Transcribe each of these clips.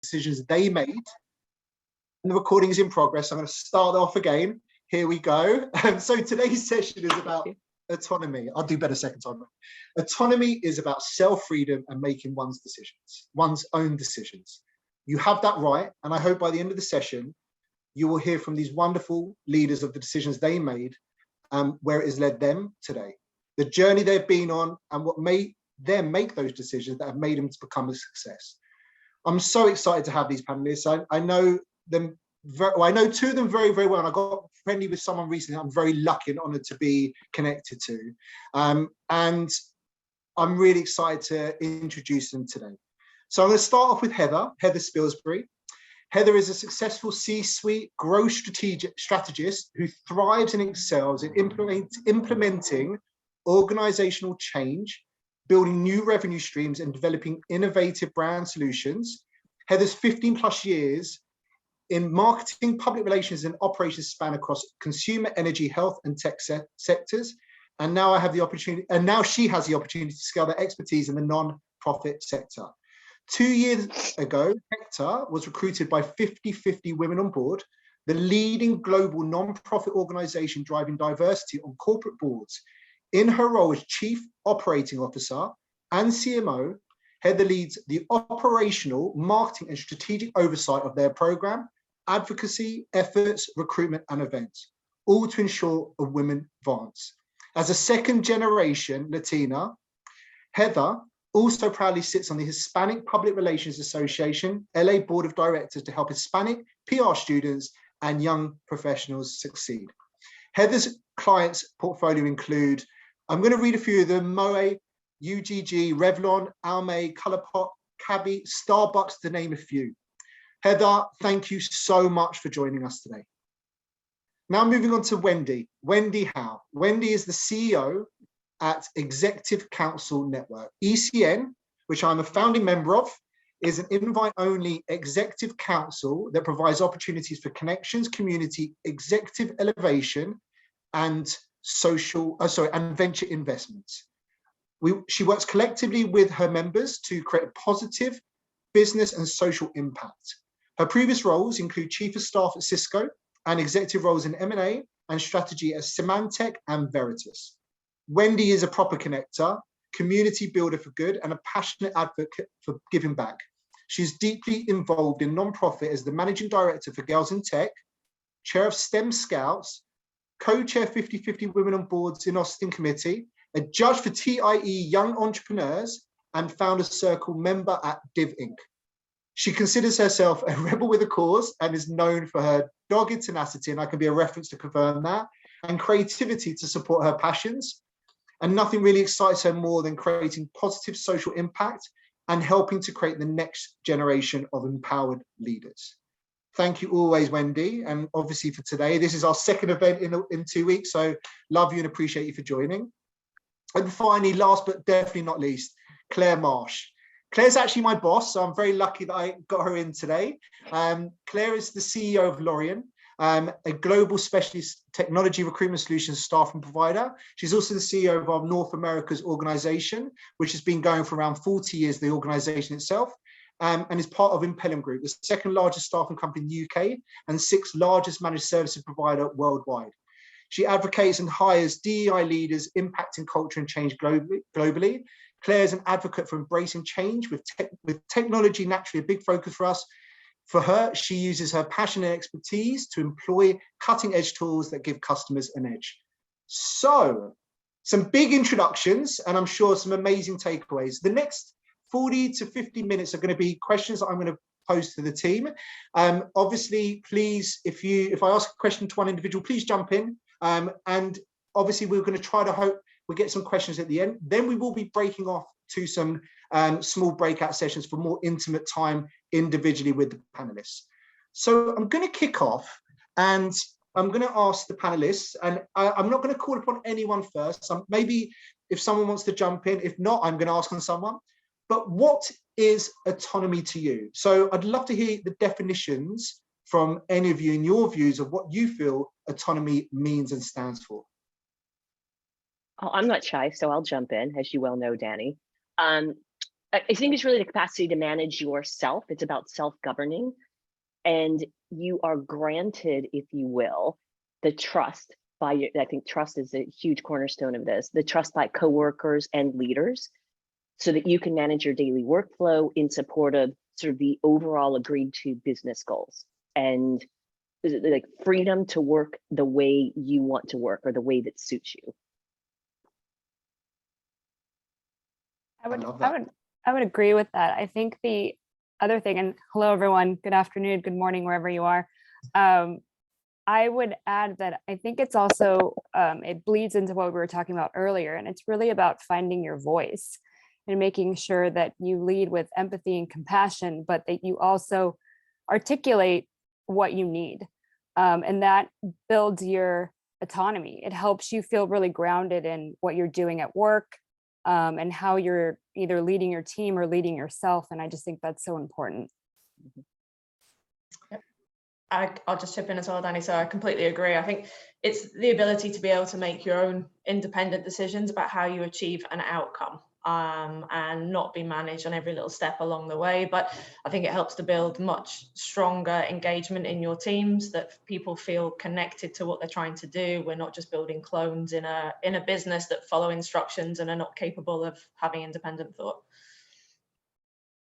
decisions they made. And the recording is in progress. I'm going to start off again. Here we go. So today's session is about autonomy. I'll do better second time. Autonomy is about self-freedom and making one's decisions, one's own decisions. You have that right. And I hope by the end of the session, you will hear from these wonderful leaders of the decisions they made, where it has led them today, the journey they've been on, and what made them make those decisions that have made them to become a success. I'm so excited to have these panelists. I know them. I know two of them very, very well, and I got friendly with someone recently I'm very lucky and honoured to be connected to. And I'm really excited to introduce them today. So I'm going to start off with Heather Spilsbury. Heather is a successful C-suite growth strategist who thrives and excels in implementing organizational change, building new revenue streams, and developing innovative brand solutions. Heather's 15 plus years in marketing, public relations, and operations span across consumer, energy, health, and tech sectors. And now she has the opportunity to scale their expertise in the non-profit sector. 2 years ago, Hector was recruited by 50/50 Women on Board, the leading global non-profit organization driving diversity on corporate boards. In her role as Chief Operating Officer and CMO, Heather leads the operational, marketing, and strategic oversight of their program, advocacy, efforts, recruitment, and events, all to ensure a women advance. As a second-generation Latina, Heather also proudly sits on the Hispanic Public Relations Association, LA Board of Directors, to help Hispanic PR students and young professionals succeed. Heather's clients' portfolio include, I'm going to read a few of them: Moe, UGG, Revlon, Almay, Colourpop, Cabby, Starbucks, to name a few. Heather, thank you so much for joining us today. Now moving on to Wendy. Wendy Howe. Wendy is the CEO at Executive Council Network. ECN, which I'm a founding member of, is an invite-only executive council that provides opportunities for connections, community, executive elevation, and venture investments. She works collectively with her members to create a positive business and social impact. Her previous roles include Chief of Staff at Cisco and executive roles in M&A and strategy at Symantec and Veritas. Wendy is a proper connector, community builder for good, and a passionate advocate for giving back. She's deeply involved in nonprofit as the Managing Director for Girls in Tech, Chair of STEM Scouts, Co-Chair 50/50 Women on Boards in Austin Committee, a judge for TIE Young Entrepreneurs, and Founder Circle member at Div Inc. She considers herself a rebel with a cause and is known for her dogged tenacity, and I can be a reference to confirm that, and creativity to support her passions. And nothing really excites her more than creating positive social impact and helping to create the next generation of empowered leaders. Thank you always, Wendy. And obviously for today, this is our second event in 2 weeks, so love you and appreciate you for joining. And finally, last but definitely not least, Claire Marsh. Claire's actually my boss, so I'm very lucky that I got her in today. Claire is the CEO of Lorien, a global specialist technology recruitment solutions staffing provider. She's also the CEO of our North America's organization, which has been going for around 40 years, the organization itself, and is part of Impellium Group, the second largest staffing company in the UK and sixth largest managed services provider worldwide. She advocates and hires DEI leaders impacting culture and change globally. Claire is an advocate for embracing change with technology naturally a big focus for us. For her, she uses her passion and expertise to employ cutting-edge tools that give customers an edge. So, some big introductions, and I'm sure some amazing takeaways. The next 40 to 50 minutes are going to be questions that I'm going to pose to the team. Obviously, please, if I ask a question to one individual, please jump in. And obviously, we're going to try to hope we get some questions at the end. Then we will be breaking off to some small breakout sessions for more intimate time individually with the panelists. So I'm going to kick off and I'm going to ask the panelists, and I'm not going to call upon anyone first. Maybe if someone wants to jump in, if not, I'm going to ask on someone. But what is autonomy to you? So I'd love to hear the definitions from any of you in your views of what you feel autonomy means and stands for. Oh, I'm not shy, so I'll jump in, as you well know, Danny. I think it's really the capacity to manage yourself. It's about self-governing, and you are granted, if you will, the trust by your, I think trust is a huge cornerstone of this, the trust by coworkers and leaders, so that you can manage your daily workflow in support of sort of the overall agreed to business goals, and like freedom to work the way you want to work or the way that suits you. I would agree with that. I think the other thing, and hello everyone, good afternoon, good morning, wherever you are. I would add that I think it's also, it bleeds into what we were talking about earlier, and it's really about finding your voice and making sure that you lead with empathy and compassion, but that you also articulate what you need. And that builds your autonomy. It helps you feel really grounded in what you're doing at work, and how you're either leading your team or leading yourself. And I just think that's so important. I'll just chip in as well, Danny. So I completely agree. I think it's the ability to be able to make your own independent decisions about how you achieve an outcome, and not be managed on every little step along the way. But I think it helps to build much stronger engagement in your teams, that people feel connected to what they're trying to do. We're not just building clones in a business that follow instructions and are not capable of having independent thought.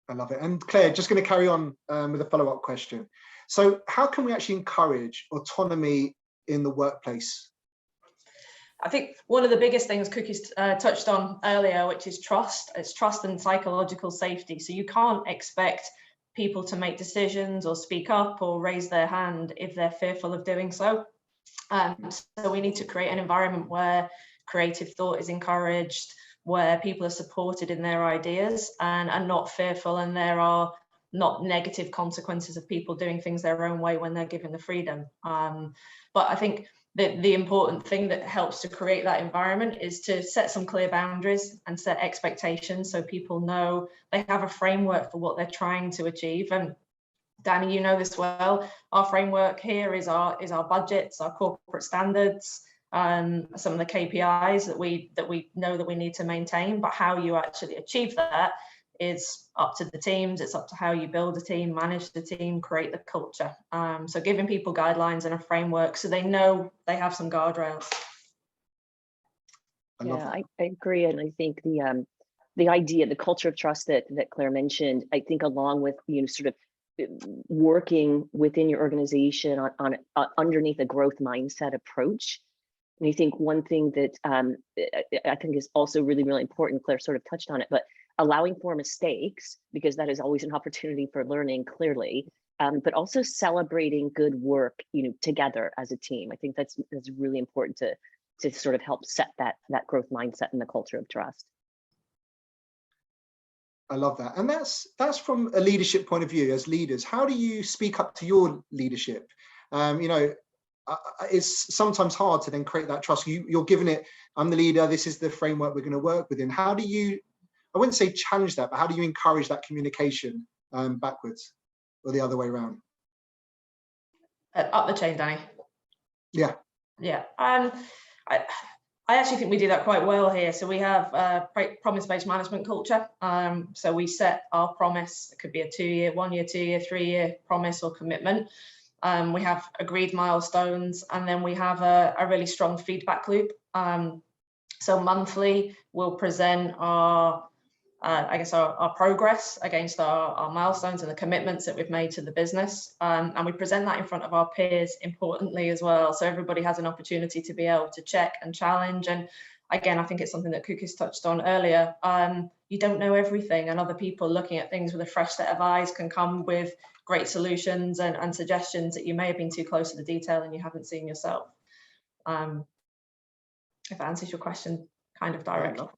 I love it. And Claire, just going to carry on with a follow-up question. So how can we actually encourage autonomy in the workplace? I think one of the biggest things Cookies touched on earlier, which is trust. It's trust and psychological safety. So you can't expect people to make decisions or speak up or raise their hand if they're fearful of doing so. So we need to create an environment where creative thought is encouraged, where people are supported in their ideas and are not fearful, and there are not negative consequences of people doing things their own way when they're given the freedom. But I think the important thing that helps to create that environment is to set some clear boundaries and set expectations, so people know they have a framework for what they're trying to achieve. And Danny, you know this well, our framework here is our budgets, our corporate standards, some of the KPIs that we know that we need to maintain. But how you actually achieve that is up to the teams. It's up to how you build a team, manage the team, create the culture. So giving people guidelines and a framework so they know they have some guardrails. Yeah, I agree. And I think the idea, the culture of trust that Claire mentioned, I think along with, sort of working within your organization on underneath a growth mindset approach. And I think one thing that I think is also really, really important, Claire sort of touched on it, but allowing for mistakes, because that is always an opportunity for learning, clearly, but also celebrating good work, together as a team. I think that's really important to sort of help set that growth mindset and the culture of trust. I love that. And that's from a leadership point of view. As leaders, how do you speak up to your leadership? It's sometimes hard to then create that trust. You're giving it, I'm the leader, this is the framework we're going to work within. How do you, I wouldn't say challenge that, but how do you encourage that communication backwards or the other way around? Up the chain, Danny. Yeah. Yeah. I actually think we do that quite well here. So we have a promise-based management culture. So we set our promise. It could be a 2-year, 1-year, 2-year, 3-year promise or commitment. We have agreed milestones, and then we have a really strong feedback loop. So monthly, we'll present our progress against our milestones and the commitments that we've made to the business. And we present that in front of our peers, importantly, as well. So everybody has an opportunity to be able to check and challenge. And again, I think it's something that Cookies touched on earlier. You don't know everything, and other people looking at things with a fresh set of eyes can come with great solutions and suggestions that you may have been too close to the detail and you haven't seen yourself. If that answers your question kind of directly.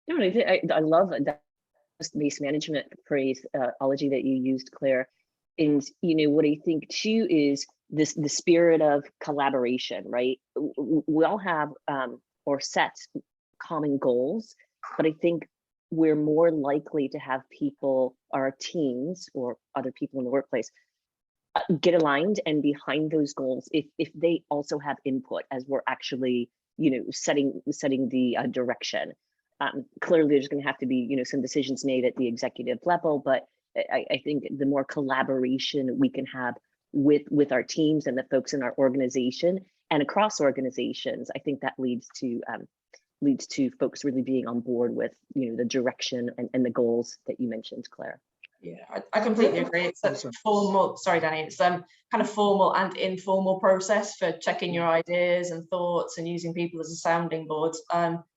No, I love that based management phraseology that you used, Claire. And what I think too is the spirit of collaboration, right? We all have or set common goals, but I think we're more likely to have people, our teams or other people in the workplace, get aligned and behind those goals if they also have input as we're actually setting the direction. Clearly, there's going to have to be, some decisions made at the executive level, but I think the more collaboration we can have with our teams and the folks in our organization and across organizations, I think that leads to folks really being on board with, the direction and the goals that you mentioned, Claire. Yeah, I completely agree. It's a formal, sorry, Danny, it's kind of formal and informal process for checking your ideas and thoughts and using people as a sounding board.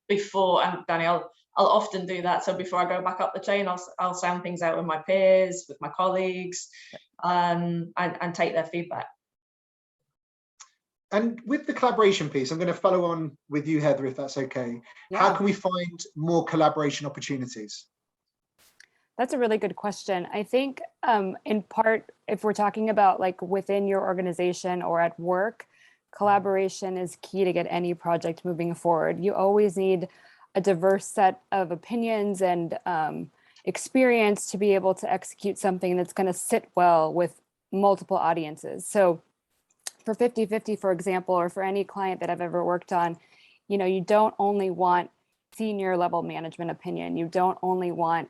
Before, and Danny, I'll often do that. So before I go back up the chain, I'll sound things out with my peers, with my colleagues, and take their feedback. And with the collaboration piece, I'm going to follow on with you, Heather, if that's okay. Yeah. How can we find more collaboration opportunities? That's a really good question. I think in part, if we're talking about like within your organization or at work, collaboration is key to get any project moving forward. You always need a diverse set of opinions and experience to be able to execute something that's going to sit well with multiple audiences. So for 50/50, for example, or for any client that I've ever worked on, you don't only want senior level management opinion. You don't only want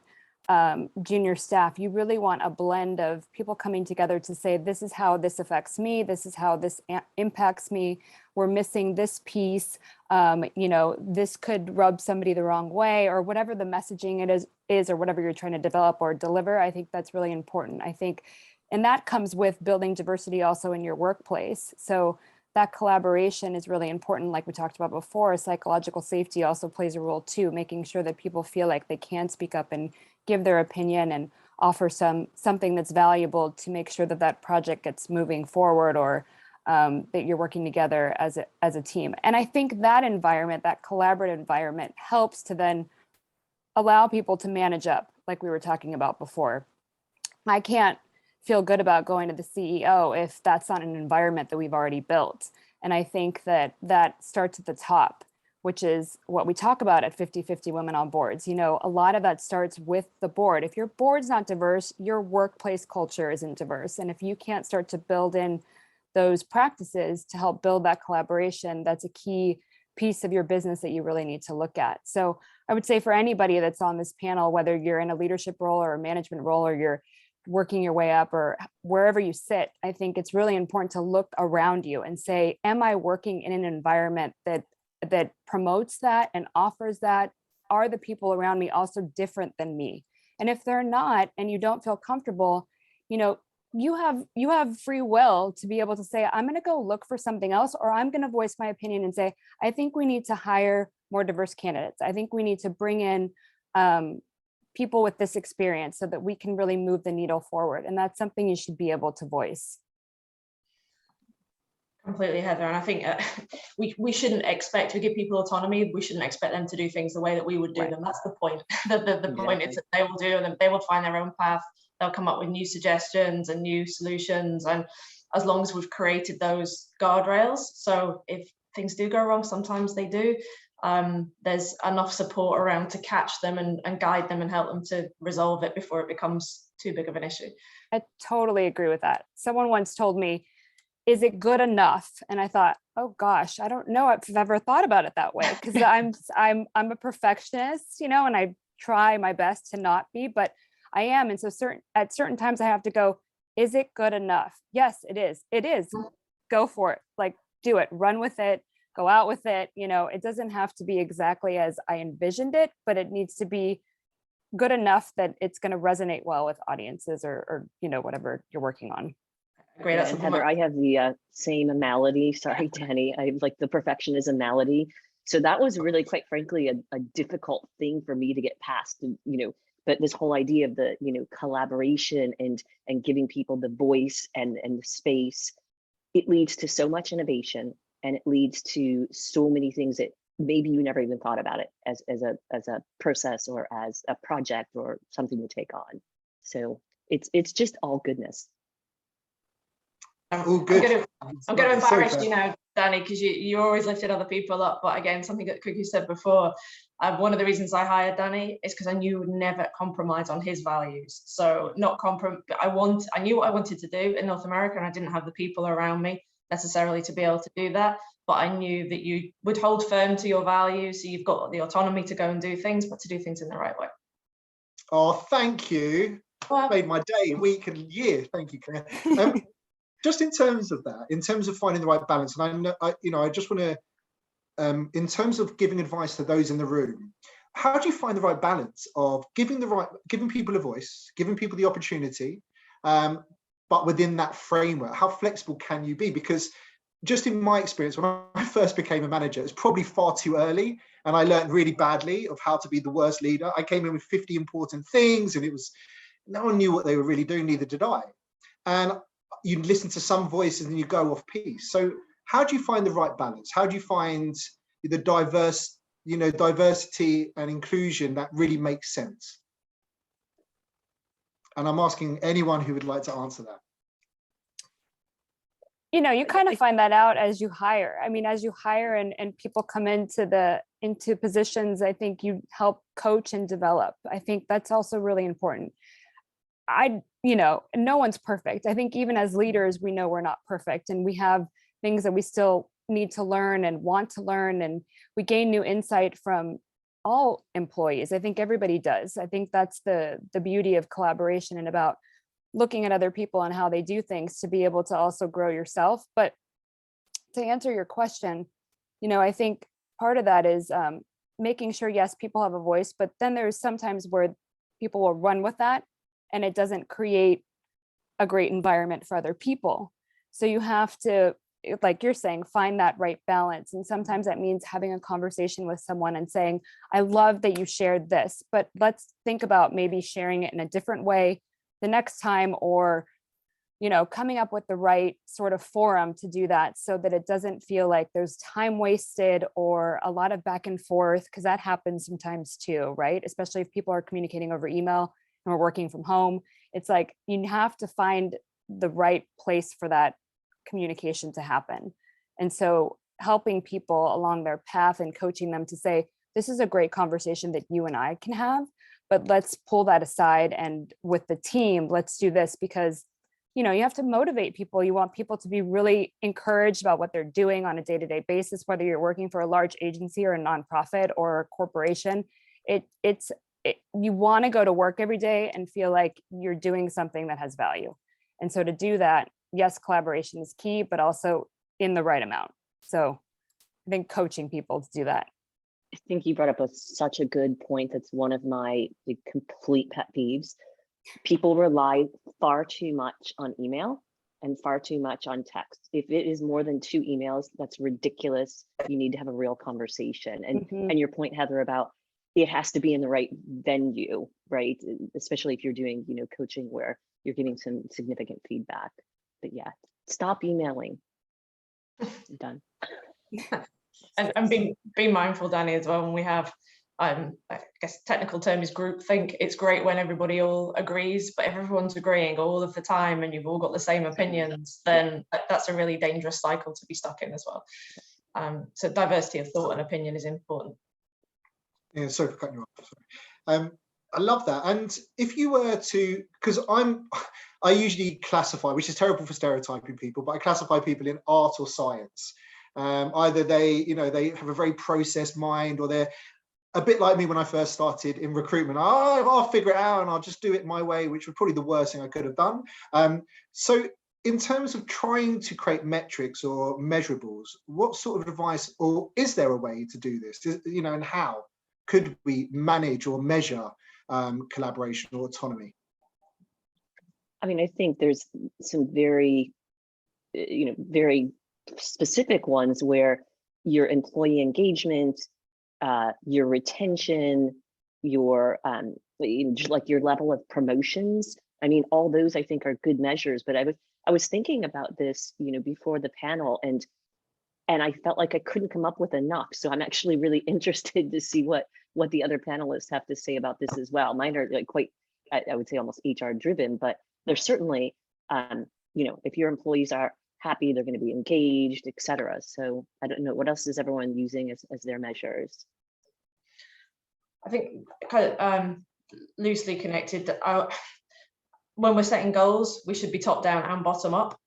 junior staff. You really want a blend of people coming together to say, this is how this affects me. This is how this impacts me. We're missing this piece. This could rub somebody the wrong way, or whatever the messaging it is, or whatever you're trying to develop or deliver. I think that's really important. I think, and that comes with building diversity also in your workplace. So that collaboration is really important. Like we talked about before, psychological safety also plays a role too, making sure that people feel like they can speak up and give their opinion and offer something that's valuable to make sure that that project gets moving forward, or that you're working together as a team. And I think that environment, that collaborative environment, helps to then allow people to manage up, like we were talking about before. I can't feel good about going to the CEO if that's not an environment that we've already built. And I think that starts at the top, which is what we talk about at 50/50 Women on Boards. A lot of that starts with the board. If your board's not diverse, your workplace culture isn't diverse. And if you can't start to build in those practices to help build that collaboration, that's a key piece of your business that you really need to look at. So I would say for anybody that's on this panel, whether you're in a leadership role or a management role, or you're working your way up, or wherever you sit, I think it's really important to look around you and say, am I working in an environment that promotes that and offers that? Are the people around me also different than me? And if they're not, and you don't feel comfortable, you have free will to be able to say, I'm going to go look for something else, or I'm going to voice my opinion and say, I think we need to hire more diverse candidates. I think we need to bring in people with this experience so that we can really move the needle forward. And that's something you should be able to voice. Completely, Heather. And I think we shouldn't expect, we give people autonomy, we shouldn't expect them to do things the way that we would do them. That's the point. The point is that they will do them, they will find their own path, they'll come up with new suggestions and new solutions. And as long as we've created those guardrails, so if things do go wrong, sometimes they do, there's enough support around to catch them and guide them and help them to resolve it before it becomes too big of an issue. I totally agree with that. Someone once told me, is it good enough? And I thought, oh gosh, I don't know if I've ever thought about it that way, because I'm a perfectionist, and I try my best to not be, but I am. And so at certain times I have to go, is it good enough? Yes, it is. It is. Go for it. Like, do it, run with it, go out with it. It doesn't have to be exactly as I envisioned it, but it needs to be good enough that it's going to resonate well with audiences or whatever you're working on. Great. And Heather, I have the same malady. Sorry, Danny. I have like the perfectionism malady. So that was really, quite frankly, a difficult thing for me to get past, but this whole idea of the, collaboration and giving people the voice and the space, it leads to so much innovation, and it leads to so many things that maybe you never even thought about it as a process or as a project or something to take on. So it's just all goodness. Oh, good. I'm going to embarrass you now, Danny, because you always lifted other people up. But again, something that Cookie said before, one of the reasons I hired Danny is because I knew he would never compromise on his values. So I knew what I wanted to do in North America, and I didn't have the people around me necessarily to be able to do that. but I knew that you would hold firm to your values. So you've got the autonomy to go and do things, but to do things in the right way. Oh, thank you. Well, Made my day, week and year. Thank you, Claire. Just in terms of that, in terms of finding the right balance, and I know, I just want to, in terms of giving advice to those in the room, how do you find the right balance of giving people a voice, giving people the opportunity, but within that framework? How flexible can you be? Because just in my experience, when I first became a manager, it's probably far too early, and I learned really badly of how to be the worst leader. I came in with 50 important things, and no one knew what they were really doing, neither did I. And you listen to some voices and you go off piece. So how do you find the right balance? How do you find the diversity and inclusion that really makes sense? And I'm asking anyone who would like to answer that. You kind of find that out as you hire. I mean, as you hire and people come into positions, I think you help coach and develop. I think that's also really important. No one's perfect. I think even as leaders, we know we're not perfect, and we have things that we still need to learn and want to learn, and we gain new insight from all employees. I think everybody does. I think that's the beauty of collaboration and about looking at other people and how they do things to be able to also grow yourself. But to answer your question, I think part of that is making sure, yes, people have a voice, but then there's sometimes where people will run with that and it doesn't create a great environment for other people. So you have to, like you're saying, find that right balance. And sometimes that means having a conversation with someone and saying, I love that you shared this, but let's think about maybe sharing it in a different way the next time, or coming up with the right sort of forum to do that, so that it doesn't feel like there's time wasted or a lot of back and forth, because that happens sometimes too, right? Especially if people are communicating over email and we're working from home. It's like you have to find the right place for that communication to happen. And so helping people along their path and coaching them to say, this is a great conversation that you and I can have, but let's pull that aside, and with the team, let's do this, because you have to motivate people. You want people to be really encouraged about what they're doing on a day-to-day basis, whether you're working for a large agency or a nonprofit or a corporation. You want to go to work every day and feel like you're doing something that has value. And so to do that, yes, collaboration is key, but also in the right amount. So I think coaching people to do that. I think you brought up such a good point. That's one of my complete pet peeves. People rely far too much on email and far too much on text. If it is more than 2 emails, that's ridiculous. You need to have a real conversation. And your point, Heather, about it has to be in the right venue, right? Especially if you're doing, coaching where you're getting some significant feedback. But yeah, stop emailing. I'm done. And being mindful, Danny, as well, when we have, I guess technical term is groupthink. It's great when everybody all agrees, but if everyone's agreeing all of the time and you've all got the same opinions, then that's a really dangerous cycle to be stuck in as well. So diversity of thought and opinion is important. Yeah, sorry for cutting you off. Sorry. I love that. And if you were to, because I usually classify, which is terrible for stereotyping people, but I classify people in art or science. Either they have a very processed mind, or they're a bit like me when I first started in recruitment. I'll figure it out and I'll just do it my way, which was probably the worst thing I could have done. So in terms of trying to create metrics or measurables, what sort of advice, or is there a way to do this? And how could we manage or measure collaboration or autonomy? I mean, I think there's some very, very specific ones where your employee engagement, your retention, your like your level of promotions. I mean, all those I think are good measures. But I was thinking about this, before the panel, and I felt like I couldn't come up with enough. So I'm actually really interested to see what the other panelists have to say about this as well. Mine are like quite, I would say, almost HR driven, but there's certainly, if your employees are happy, they're going to be engaged, etc. So I don't know, what else is everyone using as their measures? I think kind of loosely connected. when we're setting goals, we should be top down and bottom up.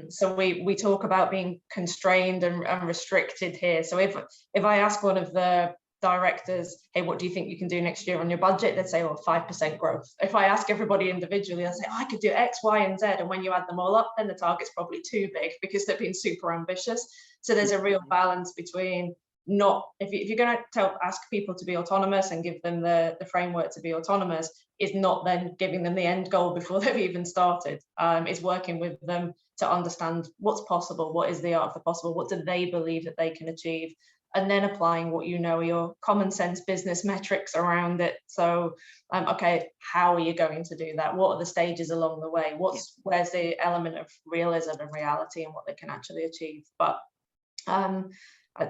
So we talk about being constrained and restricted here. So if I ask one of the directors, hey, what do you think you can do next year on your budget? They'd say, well, 5% growth. If I ask everybody individually, they'll say, oh, I could do X, Y, and Z. And when you add them all up, then the target's probably too big because they're being super ambitious. So there's a real balance between not, if you're going to ask people to be autonomous and give them the framework to be autonomous, is not then giving them the end goal before they've even started. Is working with them to understand what's possible, what is the art of the possible, what do they believe that they can achieve, and then applying what you know are your common sense business metrics around it. So, okay, how are you going to do that? What are the stages along the way? Where's the element of realism and reality and what they can actually achieve? But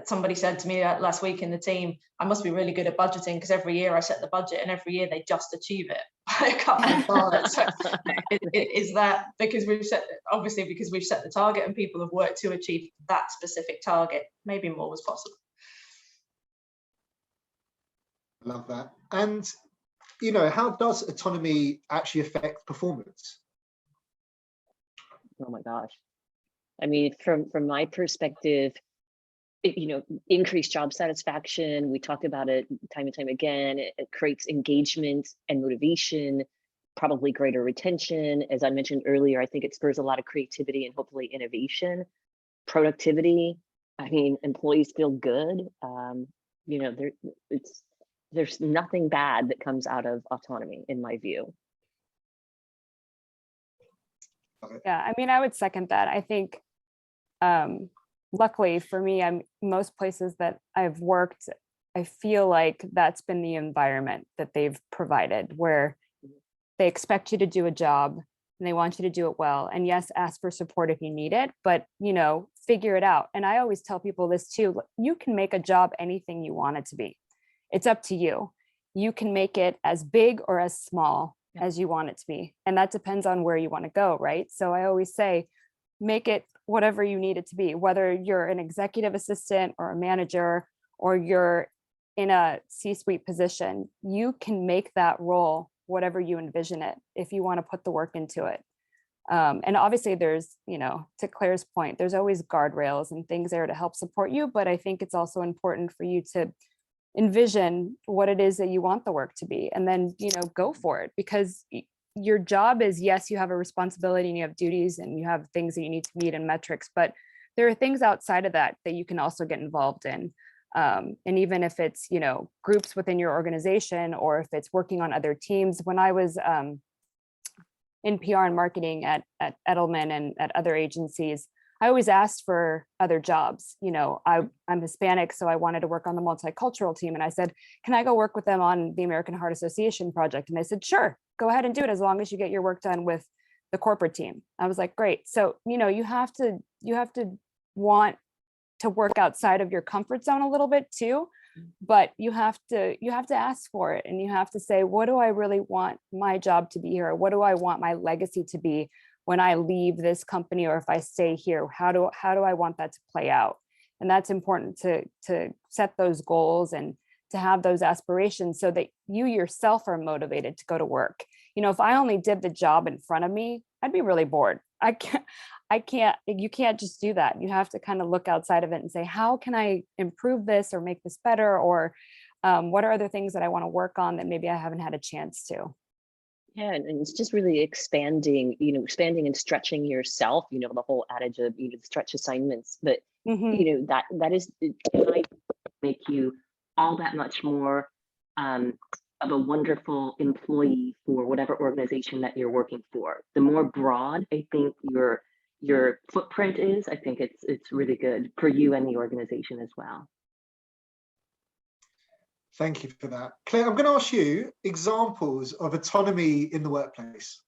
somebody said to me last week in the team, I must be really good at budgeting because every year I set the budget and every year they just achieve it by a couple of dollars. So is that because we've set the target and people have worked to achieve that specific target? Maybe more was possible. I love that. And, you know, how does autonomy actually affect performance? Oh my gosh. I mean, from my perspective, you know, increased job satisfaction. We talked about it time and time again. It creates engagement and motivation, probably greater retention. As I mentioned earlier, I think it spurs a lot of creativity and hopefully innovation, productivity. I mean, employees feel good. You know, there's nothing bad that comes out of autonomy, in my view. Yeah, I mean, I would second that. I think, luckily for me, most places that I've worked, I feel like that's been the environment that they've provided, where they expect you to do a job and they want you to do it well. And yes, ask for support if you need it, but, you know, figure it out. And I always tell people this too, you can make a job anything you want it to be. It's up to you. You can make it as big or as small as you want it to be. And that depends on where you want to go, right? So I always say, make it whatever you need it to be, whether you're an executive assistant or a manager, or you're in a C-suite position, you can make that role whatever you envision it, if you want to put the work into it. And obviously there's, you know, to Claire's point, there's always guardrails and things there to help support you. But I think it's also important for you to envision what it is that you want the work to be, and then, you know, go for it, because your job is, yes, you have a responsibility and you have duties and you have things that you need to meet and metrics, but there are things outside of that that you can also get involved in. And even if it's, you know, groups within your organization, or if it's working on other teams. When I was in PR and marketing at Edelman and at other agencies, I always asked for other jobs. You know, I'm Hispanic, so I wanted to work on the multicultural team. And I said, can I go work with them on the American Heart Association project? And they said, sure, go ahead and do it, as long as you get your work done with the corporate team. I was like, great. So, you know, you have to want to work outside of your comfort zone a little bit too, but you have to ask for it, and you have to say, what do I really want my job to be here? What do I want my legacy to be when I leave this company, or if I stay here? How do I want that to play out? And that's important to set those goals and to have those aspirations, so that you yourself are motivated to go to work. You know, if I only did the job in front of me, I'd be really bored. You can't just do that. You have to kind of look outside of it and say, how can I improve this or make this better? Or what are other things that I want to work on that maybe I haven't had a chance to? Yeah, and it's just really expanding and stretching yourself, you know, the whole adage of, you know, stretch assignments, but you know, that is, it might make you all that much more of a wonderful employee for whatever organization that you're working for. The more broad I think your footprint is, I think it's really good for you and the organization as well. Thank you for that. Claire, I'm going to ask you examples of autonomy in the workplace.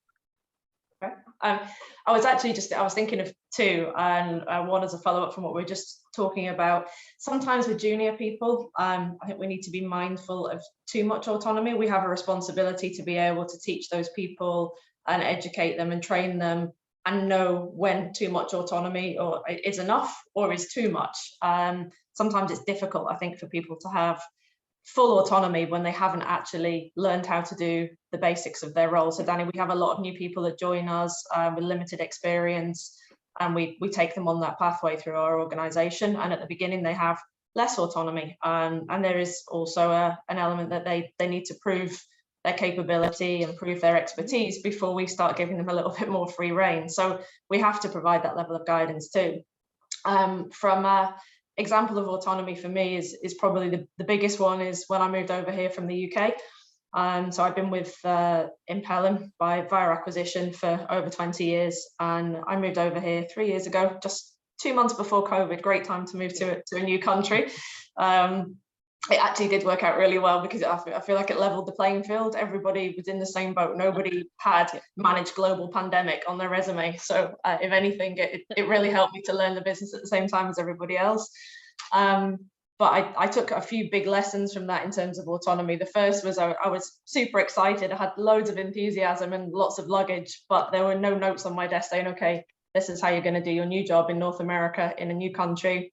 Okay. I was thinking of two, and one as a follow-up from what we were just talking about. Sometimes with junior people, I think we need to be mindful of too much autonomy. We have a responsibility to be able to teach those people and educate them and train them, and know when too much autonomy or is enough or is too much. Sometimes it's difficult, I think, for people to have full autonomy when they haven't actually learned how to do the basics of their role. So Danny, we have a lot of new people that join us with limited experience, and we take them on that pathway through our organization. And at the beginning, they have less autonomy. And there is also an element that they need to prove their capability and prove their expertise before we start giving them a little bit more free rein. So we have to provide that level of guidance too. From example of autonomy for me is probably the biggest one is when I moved over here from the UK. So I've been with Impellim via acquisition for over 20 years, and I moved over here 3 years ago, just 2 months before COVID. Great time to move to a new country. It actually did work out really well because I feel like it leveled the playing field. Everybody was in the same boat. Nobody had managed global pandemic on their resume. So if anything, it really helped me to learn the business at the same time as everybody else. But I took a few big lessons from that in terms of autonomy. The first was I was super excited. I had loads of enthusiasm and lots of luggage, but there were no notes on my desk saying, okay, this is how you're going to do your new job in North America in a new country.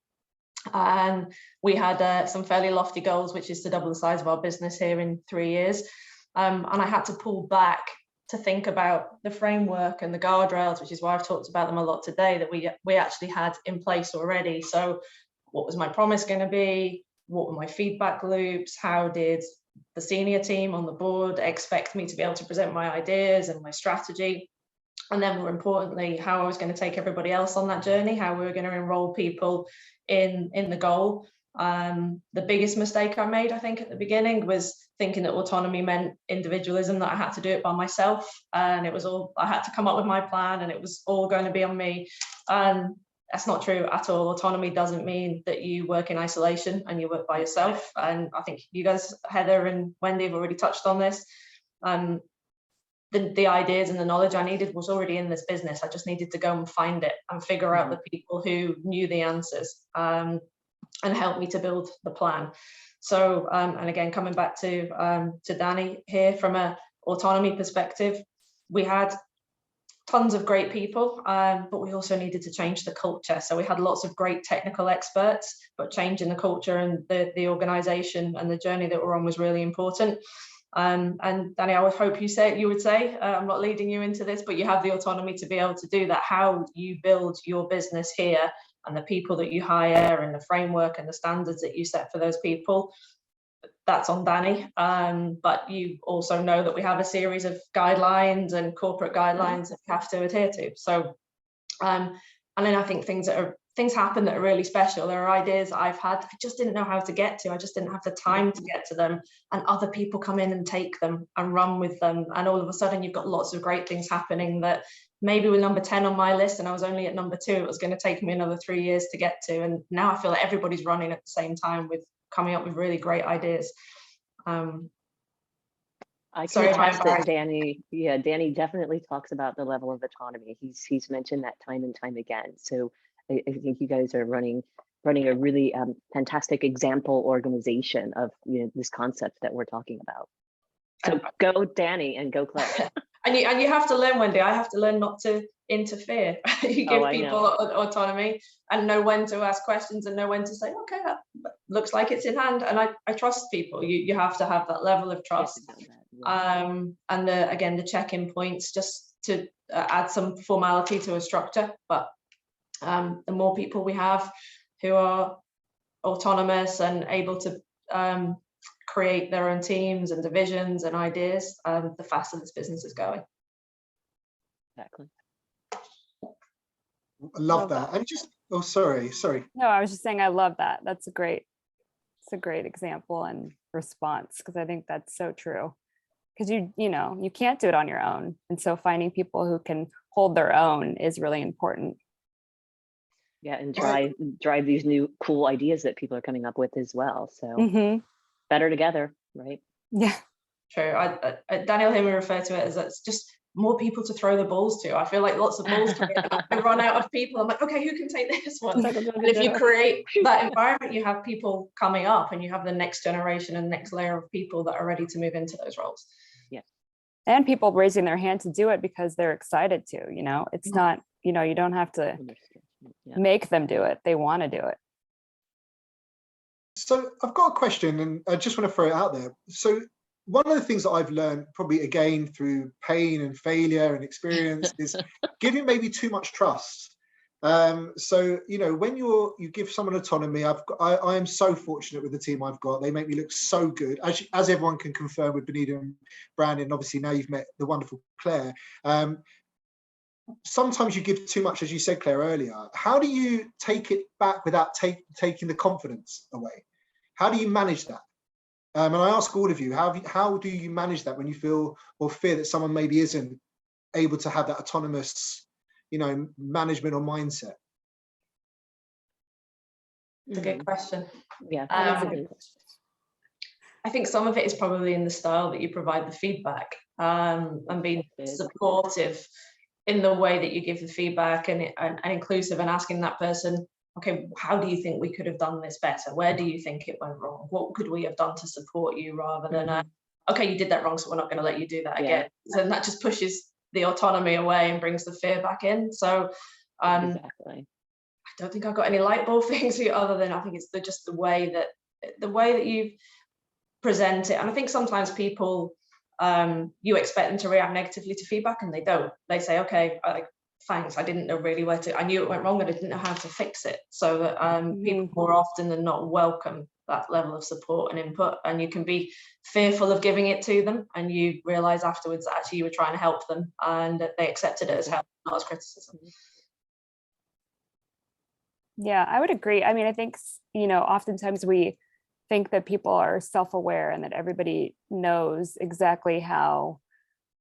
And we had some fairly lofty goals, which is to double the size of our business here in 3 years. And I had to pull back to think about the framework and the guardrails, which is why I've talked about them a lot today, that we actually had in place already. So what was my promise going to be? What were my feedback loops? How did the senior team on the board expect me to be able to present my ideas and my strategy? And then more importantly, how I was going to take everybody else on that journey, how we were going to enroll people in the goal. The biggest mistake I made, I think, at the beginning was thinking that autonomy meant individualism, that I had to do it by myself, and it was all, I had to come up with my plan and it was all going to be on me. And that's not true at all. Autonomy doesn't mean that you work in isolation and you work by yourself. And I think you guys, Heather and Wendy, have already touched on this. The ideas and the knowledge I needed was already in this business. I just needed to go and find it and figure out the people who knew the answers and help me to build the plan. So, and again, coming back to Danny here, from an autonomy perspective, we had tons of great people, but we also needed to change the culture. So we had lots of great technical experts, but changing the culture and the organization and the journey that we're on was really important. And Danny, I would hope you would say, I'm not leading you into this, but you have the autonomy to be able to do that. How you build your business here and the people that you hire and the framework and the standards that you set for those people, that's on Danny. But you also know that we have a series of guidelines and corporate guidelines that we have to adhere to. So, and then I think things happen that are really special. There are ideas I've had I just didn't know how to get to. I just didn't have the time to get to them, and other people come in and take them and run with them, and all of a sudden you've got lots of great things happening that maybe were number 10 on my list and I was only at number 2. It was going to take me another 3 years to get to, and now I feel like everybody's running at the same time with coming up with really great ideas. I can attest that Danny, Danny definitely talks about the level of autonomy. He's mentioned that time and time again. So I think you guys are running a really fantastic example organization of this concept that we're talking about. So go Danny and go Claire. and you have to learn, Wendy. I have to learn not to interfere. You give people autonomy and know when to ask questions and know when to say, okay, that looks like it's in hand. And I trust people. You have to have that level of trust. And again, the check-in points, just to add some formality to a structure. But the more people we have who are autonomous and able to create their own teams and divisions and ideas, the faster this business is going. Exactly. I love that. And just, oh, sorry. No, I was just saying I love that. It's a great example and response, because I think that's so true. Because you can't do it on your own. And so finding people who can hold their own is really important. Yeah, and drive these new cool ideas that people are coming up with as well. So better together, right? Yeah. True. Daniel Himmer referred to it as it's just more people to throw the balls to. I feel like lots of balls to I run out of people. I'm like, okay, who can take this one? And if you create that environment, you have people coming up and you have the next generation and next layer of people that are ready to move into those roles. Yeah. And people raising their hand to do it because they're excited to, it's not, you don't have to make them do it. They want to do it. So I've got a question, and I just want to throw it out there. So one of the things that I've learned, probably again through pain and failure and experience, is giving maybe too much trust. So when you give someone autonomy, I am so fortunate with the team I've got. They make me look so good, as everyone can confirm with Benita and Brandon. Obviously now you've met the wonderful Claire. Sometimes you give too much, as you said, Claire, earlier. How do you take it back without taking the confidence away? How do you manage that? And I ask all of you, how do you manage that when you feel or fear that someone maybe isn't able to have that autonomous, management or mindset? It's a good question. Yeah, that's a good question. I think some of it is probably in the style that you provide the feedback, and being supportive in the way that you give the feedback, and inclusive, and asking that person, okay, how do you think we could have done this better? Where do you think it went wrong? What could we have done to support you, rather than, okay, you did that wrong, so we're not going to let you do that again. So that just pushes the autonomy away and brings the fear back in. So Exactly. I don't think I've got any light bulb things here, other than I think it's just the way that you present it. And I think sometimes people, you expect them to react negatively to feedback, and they don't. They say, okay, thanks, I didn't know really where to, I knew it went wrong, but I didn't know how to fix it. So that people more often than not welcome that level of support and input, and you can be fearful of giving it to them, and you realize afterwards that actually you were trying to help them, and that they accepted it as help, not as criticism. Yeah, I would agree. I mean, I think, oftentimes we think that people are self-aware and that everybody knows exactly how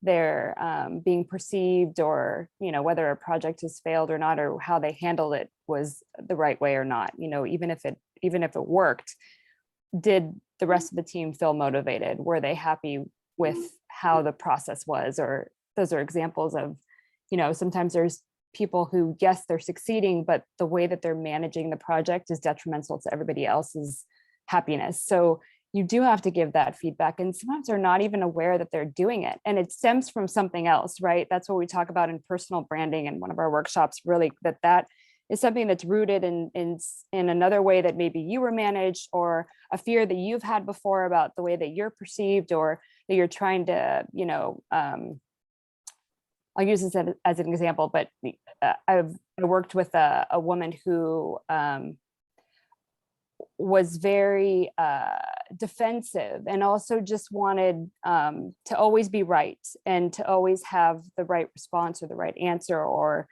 they're being perceived, or whether a project has failed or not, or how they handled it was the right way or not. Even if it worked, did the rest of the team feel motivated? Were they happy with how the process was? Or those are examples of, sometimes there's people who, yes, they're succeeding, but the way that they're managing the project is detrimental to everybody else's happiness. So you do have to give that feedback, and sometimes they're not even aware that they're doing it, and it stems from something else, right? That's what we talk about in personal branding in one of our workshops, really, that is something that's rooted in another way that maybe you were managed, or a fear that you've had before about the way that you're perceived, or that you're trying to, I'll use this as an example, but I worked with a woman who was very defensive, and also just wanted to always be right, and to always have the right response or the right answer, or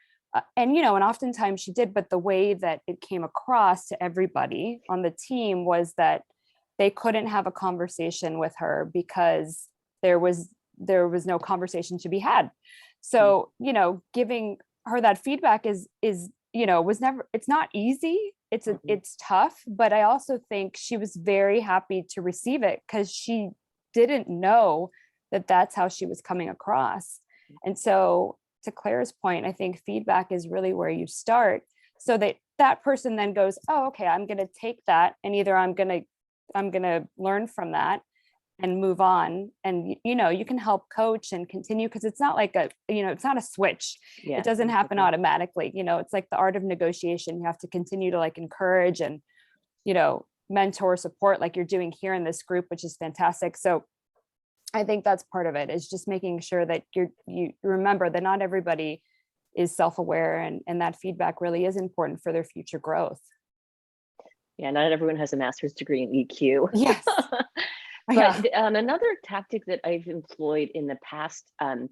and oftentimes she did, but the way that it came across to everybody on the team was that they couldn't have a conversation with her because there was no conversation to be had. So, giving her that feedback was never, it's not easy. It's tough, but I also think she was very happy to receive it, because she didn't know that that's how she was coming across. And so, to Claire's point, I think feedback is really where you start, so that person then goes, oh, okay, I'm going to take that, and either I'm going to learn from that and move on. And you can help coach and continue, because it's not like it's not a switch. It doesn't happen automatically. It's like the art of negotiation. You have to continue to encourage and mentor, support, like you're doing here in this group, which is fantastic. So I think that's part of it, is just making sure that you remember that not everybody is self-aware, and that feedback really is important for their future growth. Yeah, not everyone has a master's degree in EQ. Yes. But another tactic that I've employed in the past, and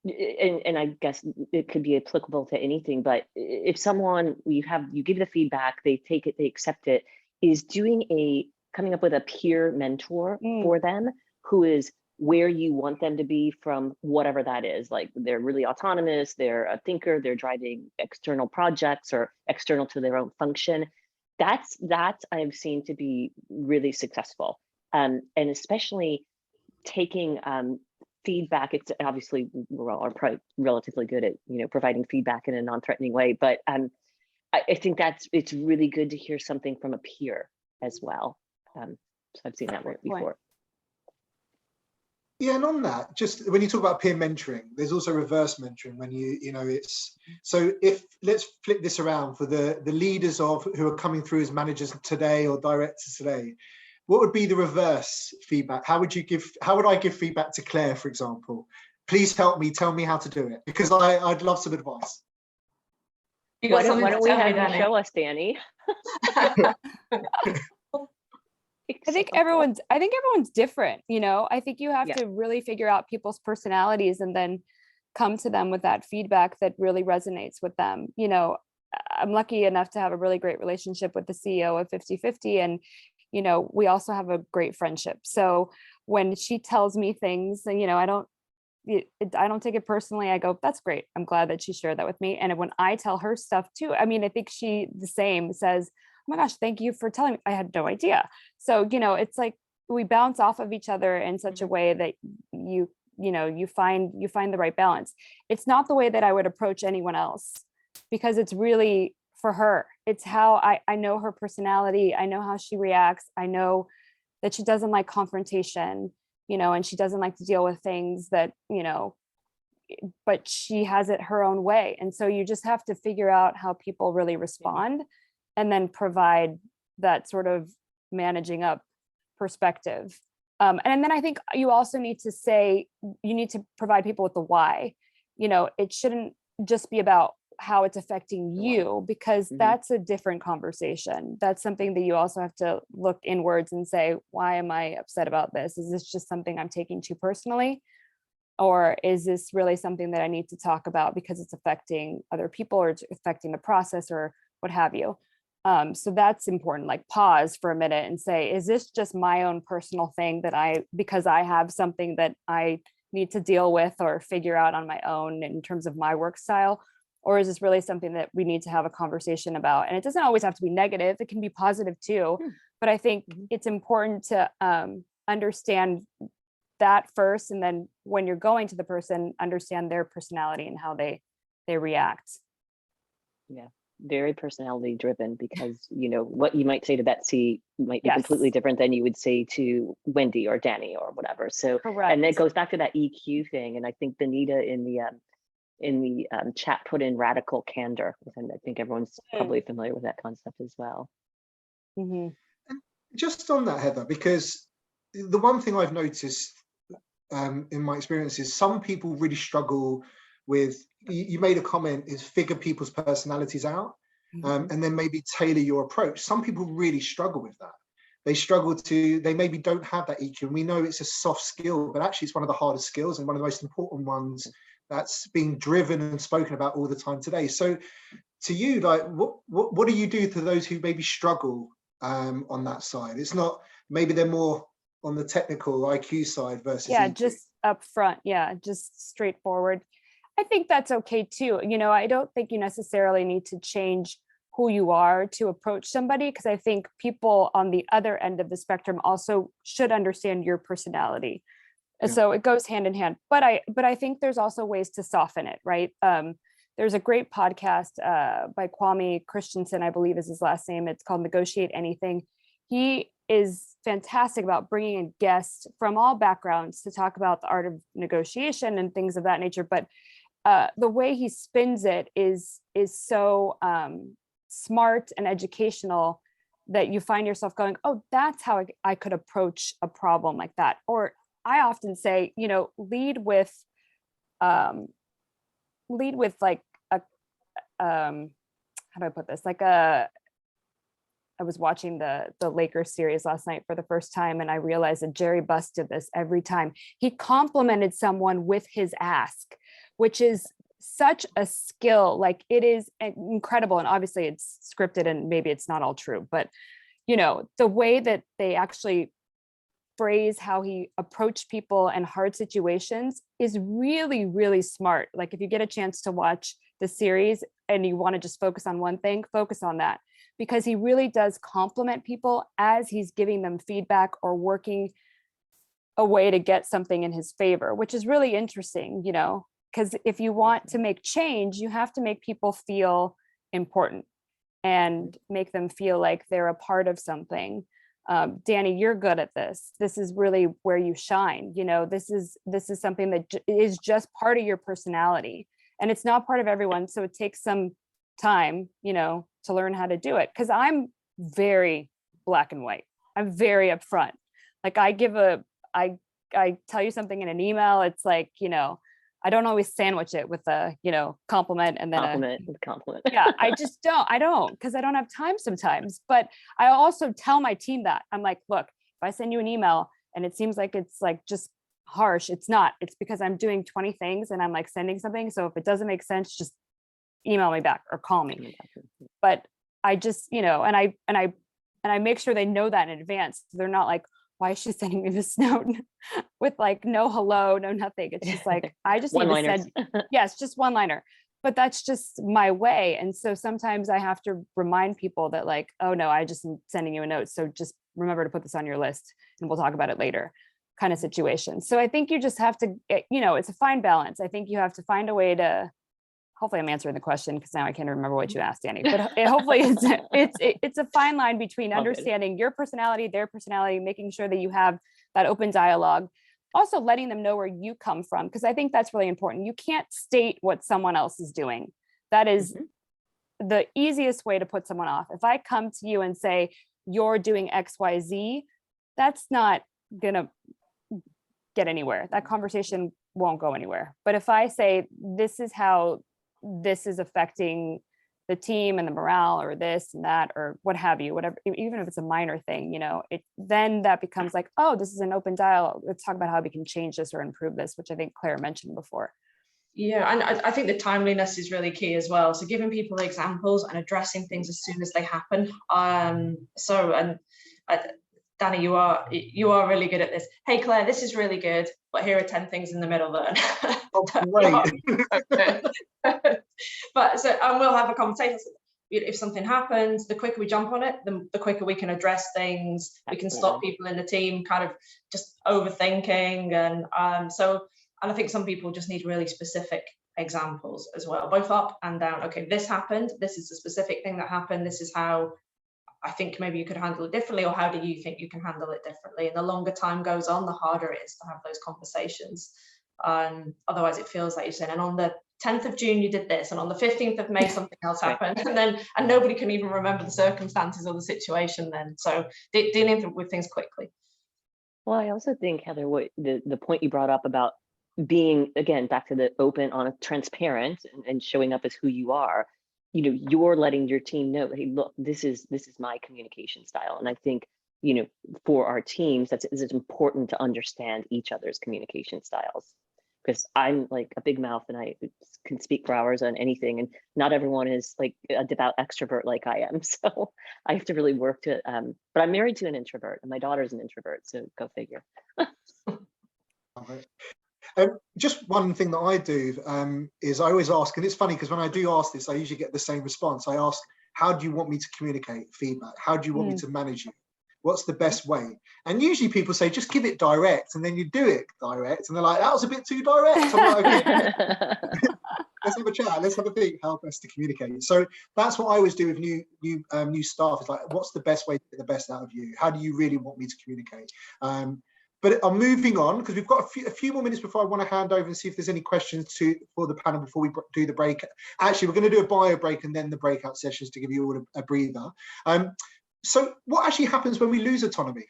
I guess it could be applicable to anything, but if someone you give the feedback, they take it, they accept it, is coming up with a peer mentor for them, who is where you want them to be from whatever that is. Like, they're really autonomous, they're a thinker, they're driving external projects or external to their own function. That's I've seen to be really successful. And especially taking feedback. It's obviously we're all probably relatively good at providing feedback in a non-threatening way, but I think it's really good to hear something from a peer as well. So I've seen that work before. Yeah, and on that, just when you talk about peer mentoring, there's also reverse mentoring when it's, so if, let's flip this around for the leaders of who are coming through as managers today or directors today, what would be the reverse feedback? How would I give feedback to Claire, for example? Please help me, tell me how to do it, because I'd love some advice. You got something Why to don't we tell me, have you Danny? show us, Danny? I think everyone's different, I think you have to really figure out people's personalities and then come to them with that feedback that really resonates with them. I'm lucky enough to have a really great relationship with the CEO of 50/50, and we also have a great friendship. So when she tells me things, I don't take it personally. I go, that's great. I'm glad that she shared that with me. And when I tell her stuff too, I mean, I think she the same says, oh my gosh, thank you for telling me. I had no idea. So, it's like we bounce off of each other in such a way that you find the right balance. It's not the way that I would approach anyone else, because it's really for her. It's how I know her personality. I know how she reacts. I know that she doesn't like confrontation, and she doesn't like to deal with things that, but she has it her own way. And so you just have to figure out how people really respond and then provide that sort of managing up perspective. And then I think you also need to provide people with the why. It shouldn't just be about how it's affecting you, because that's a different conversation. That's something that you also have to look inwards and say, why am I upset about this? Is this just something I'm taking too personally? Or is this really something that I need to talk about because it's affecting other people or it's affecting the process or what have you? So that's important. Like, pause for a minute and say, is this just my own personal thing that because I have something that I need to deal with or figure out on my own in terms of my work style? Or is this really something that we need to have a conversation about? And it doesn't always have to be negative. It can be positive too. But I think it's important to understand that first. And then when you're going to the person, understand their personality and how they react. Yeah, very personality driven, because what you might say to Betsy might be completely different than you would say to Wendy or Danny or whatever. So, correct. And it goes back to that EQ thing. And I think Benita in the chat put in radical candor, and I think everyone's probably familiar with that concept as well. And just on that, Heather, because the one thing I've noticed in my experience is some people really struggle with, you made a comment, is figure people's personalities out and then maybe tailor your approach. Some people really struggle with that. They maybe don't have that EQ, and we know it's a soft skill, but actually it's one of the hardest skills and one of the most important ones that's being driven and spoken about all the time today. So to you, like, what do you do to those who maybe struggle on that side? It's not, maybe they're more on the technical IQ side versus EQ. Just up front, just straightforward. I think that's okay too. I don't think you necessarily need to change who you are to approach somebody, because I think people on the other end of the spectrum also should understand your personality. So it goes hand in hand. But I think there's also ways to soften it, right? There's a great podcast by Kwame Christensen, I believe is his last name. It's called Negotiate Anything. He is fantastic about bringing in guests from all backgrounds to talk about the art of negotiation and things of that nature. But the way he spins it is so smart and educational that you find yourself going, oh, that's how I could approach a problem like that. Or I often say, lead with like a, how do I put this? Like I was watching the Lakers series last night for the first time, and I realized that Jerry Buss did this every time. He complimented someone with his ask, which is such a skill. Like, it is incredible. And obviously it's scripted and maybe it's not all true, but the way that they actually phrase how he approached people in hard situations is really, really smart. Like, if you get a chance to watch the series and you want to just focus on one thing, focus on that, because he really does compliment people as he's giving them feedback or working a way to get something in his favor, which is really interesting, because if you want to make change, you have to make people feel important and make them feel like they're a part of something. Danny, you're good at this. This is really where you shine. You know, this is something that is just part of your personality, and it's not part of everyone. So it takes some time, you know, to learn how to do it. Because I'm very black and white. I'm very upfront. Like I tell you something in an email. It's like, you know, I don't always sandwich it with a, you know, compliment and then compliment. yeah, I don't, because I don't have time sometimes. But I also tell my team that I'm like, look, if I send you an email and it seems like it's like just harsh, it's not. It's because I'm doing 20 things and I'm like sending something. So if it doesn't make sense, just email me back or call me. But I just, you know, and I make sure they know that in advance. So they're not like, why is she sending me this note with like no hello, no nothing? It's just like, I just need to send, yes, just one liner. But that's just my way. And so sometimes I have to remind people that like, oh no, I just am sending you a note. So just remember to put this on your list and we'll talk about it later kind of situation. So I think you just have to, you know, it's a fine balance. I think you have to find a way to, hopefully I'm answering the question because now I can't remember what you asked, Danny, but hopefully it's a fine line between understanding your personality, their personality, making sure that you have that open dialogue, also letting them know where you come from, because I think that's really important. You can't state what someone else is doing. That is the easiest way to put someone off. If I come to you and say, you're doing XYZ, that's not gonna get anywhere. That conversation won't go anywhere. But if I say, this is how this is affecting the team and the morale or this and that or what have you, whatever, even if it's a minor thing, you know, then that becomes like, oh, this is an open dialogue. Let's talk about how we can change this or improve this, which I think Claire mentioned before. Yeah, and I think the timeliness is really key as well. So giving people examples and addressing things as soon as they happen. Danny, you are really good at this. Hey Claire, this is really good, but here are 10 things in the middle that oh, great. But so, and we'll have a conversation. If something happens, the quicker we jump on it, the quicker we can address things. We can stop people in the team kind of just overthinking, and I think some people just need really specific examples as well, both up and down. Okay, this happened. This is a specific thing that happened. This is how I think maybe you could handle it differently, or how do you think you can handle it differently? And the longer time goes on, the harder it is to have those conversations. Otherwise it feels like you're saying, and on the 10th of June you did this, and on the 15th of May something else happened, and nobody can even remember the circumstances or the situation then. So dealing with things quickly. Well, I also think, Heather, what the point you brought up about being, again, back to the open, honest, transparent, and showing up as who you are, you know, you're letting your team know, hey, look, this is my communication style. And I think, you know, for our teams, it's important to understand each other's communication styles, because I'm like a big mouth and I can speak for hours on anything, and not everyone is like a devout extrovert like I am. So I have to really work to, but I'm married to an introvert and my daughter's an introvert, so go figure. Just one thing that I do is I always ask, and it's funny because when I do ask this, I usually get the same response. I ask, how do you want me to communicate feedback? How do you want me to manage you? What's the best way? And usually people say, just give it direct, and then you do it direct. And they're like, that was a bit too direct. I'm like, okay, let's have a chat. Let's have a think how best to communicate. So that's what I always do with new staff. Is like, what's the best way to get the best out of you? How do you really want me to communicate? But I'm moving on because we've got a few more minutes before I want to hand over and see if there's any questions for the panel before we do the break. Actually, we're going to do a bio break and then the breakout sessions to give you all a breather. So what actually happens when we lose autonomy?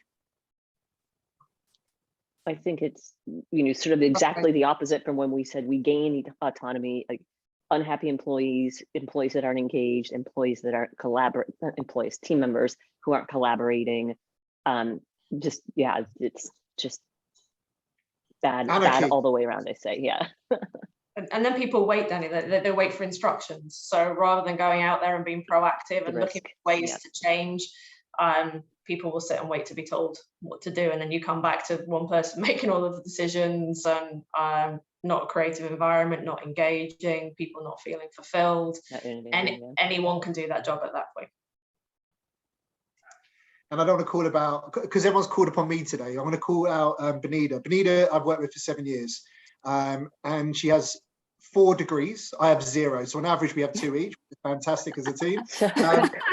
I think it's, you know, sort of exactly the opposite from when we said we gain autonomy. Like unhappy employees that aren't engaged, employees that aren't team members who aren't collaborating. It's just bad all the way around, I say. Yeah. And then people wait, Danny, they wait for instructions. So rather than going out there and being proactive and looking for ways to change, people will sit and wait to be told what to do. And then you come back to one person making all of the decisions, and not a creative environment, not engaging, people not feeling fulfilled. Anyone can do that job at that point. And I don't want to call about, because everyone's called upon me today, I want to call out Benita. Benita, I've worked with for 7 years, and she has 4 degrees. I have 0. So on average, we have 2 each, which is fantastic as a team.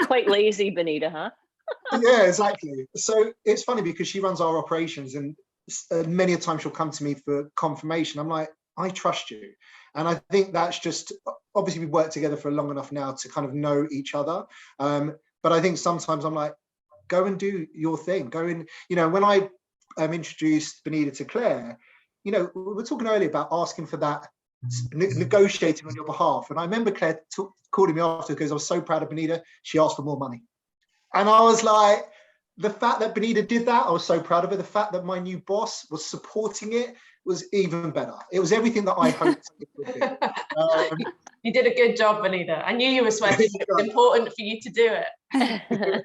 Quite lazy, Benita, huh? Yeah, exactly. So it's funny because she runs our operations, and many a time she'll come to me for confirmation. I'm like, I trust you. And I think that's just, obviously we've worked together for long enough now to kind of know each other. But I think sometimes I'm like, go and do your thing. Go and, when I introduced Benita to Claire, we were talking earlier about asking for that, negotiating on your behalf. And I remember Claire calling me after because I was so proud of Benita. She asked for more money. And I was like, the fact that Benita did that, I was so proud of her. The fact that my new boss was supporting it was even better. It was everything that I hoped it would be. You did a good job, Benita. I knew you were sweating. It was important for you to do it.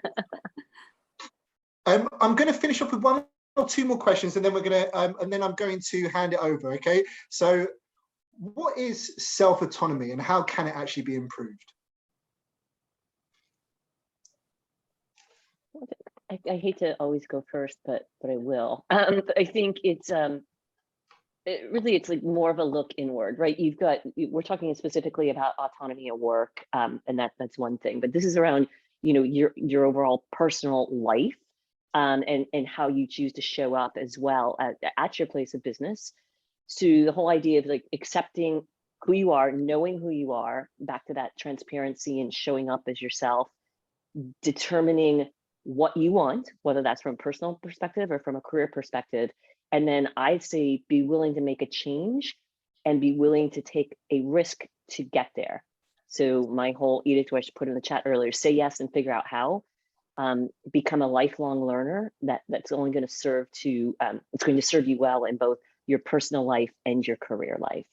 I'm going to finish up with one or two more questions, and then and then I'm going to hand it over. Okay. So, what is self-autonomy, and how can it actually be improved? I hate to always go first, but I will. I think it's it's like more of a look inward, right? We're talking specifically about autonomy at work, and that's one thing. But this is around your overall personal life, and how you choose to show up as well at your place of business. So the whole idea of like accepting who you are, knowing who you are, back to that transparency and showing up as yourself, determining what you want, whether that's from a personal perspective or from a career perspective. And then I'd say be willing to make a change and be willing to take a risk to get there. So my whole edict, which I put in the chat earlier, say yes and figure out how. Become a lifelong learner. That's only going to serve it's going to serve you well in both your personal life and your career life.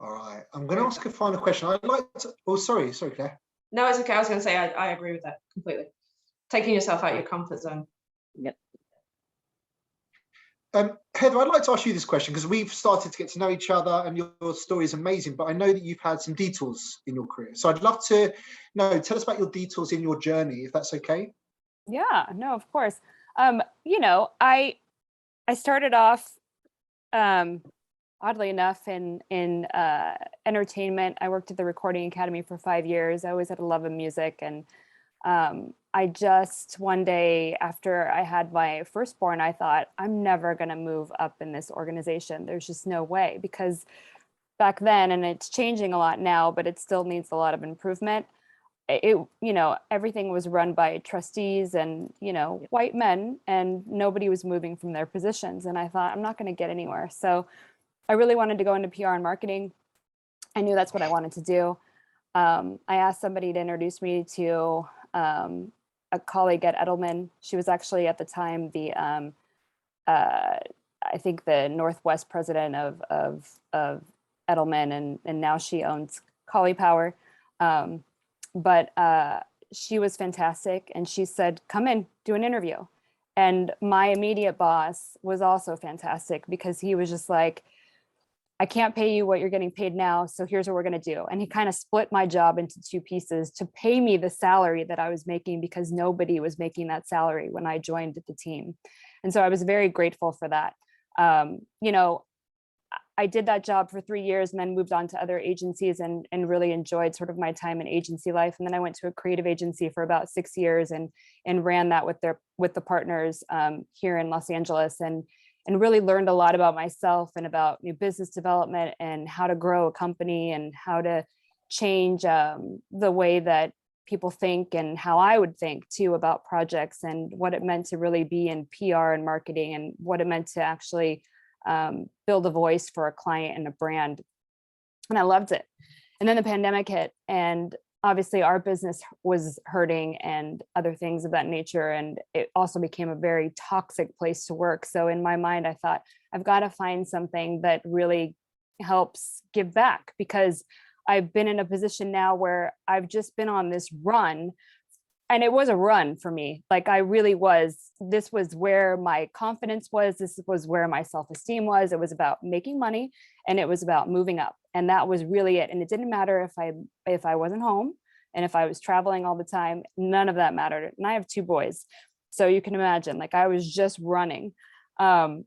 All right, I'm going to ask a final question. I'd like to. Oh, sorry, Claire. No, it's okay. I was going to say I agree with that completely. Taking yourself out of your comfort zone. Yep. Heather, I'd like to ask you this question because we've started to get to know each other, and your story is amazing. But I know that you've had some detours in your career, so I'd love to know. Tell us about your detours in your journey, if that's okay. Yeah, no, of course. I started off, oddly enough, in entertainment. I worked at the Recording Academy for 5 years. I always had a love of music, and I just one day after I had my firstborn, I thought, I'm never going to move up in this organization. There's just no way, because back then, and it's changing a lot now, but it still needs a lot of improvement. Everything was run by trustees and, white men, and nobody was moving from their positions. And I thought, I'm not going to get anywhere. So I really wanted to go into PR and marketing. I knew that's what I wanted to do. I asked somebody to introduce me to a colleague at Edelman. She was actually at the time I think the Northwest president of Edelman, and now she owns Collie Power. But she was fantastic, and she said, come in, do an interview. And my immediate boss was also fantastic, because he was just like, I can't pay you what you're getting paid now, so here's what we're going to do. And he kind of split my job into two pieces to pay me the salary that I was making, because nobody was making that salary when I joined the team. And so I was very grateful for that. I did that job for 3 years and then moved on to other agencies, and really enjoyed sort of my time in agency life. And then I went to a creative agency for about 6 years and ran that with the partners here in Los Angeles, and really learned a lot about myself and about new business development and how to grow a company and how to change the way that people think, and how I would think too about projects, and what it meant to really be in PR and marketing, and what it meant to actually build a voice for a client and a brand. And I loved it. And then the pandemic hit, and obviously our business was hurting and other things of that nature. And it also became a very toxic place to work. So in my mind, I thought, I've got to find something that really helps give back, because I've been in a position now where I've just been on this run. And it was a run for me. Like, I really was, this was where my confidence was. This was where my self-esteem was. It was about making money, and it was about moving up. And that was really it. And it didn't matter if I wasn't home, and if I was traveling all the time, none of that mattered. And I have 2 boys. So you can imagine, like, I was just running. And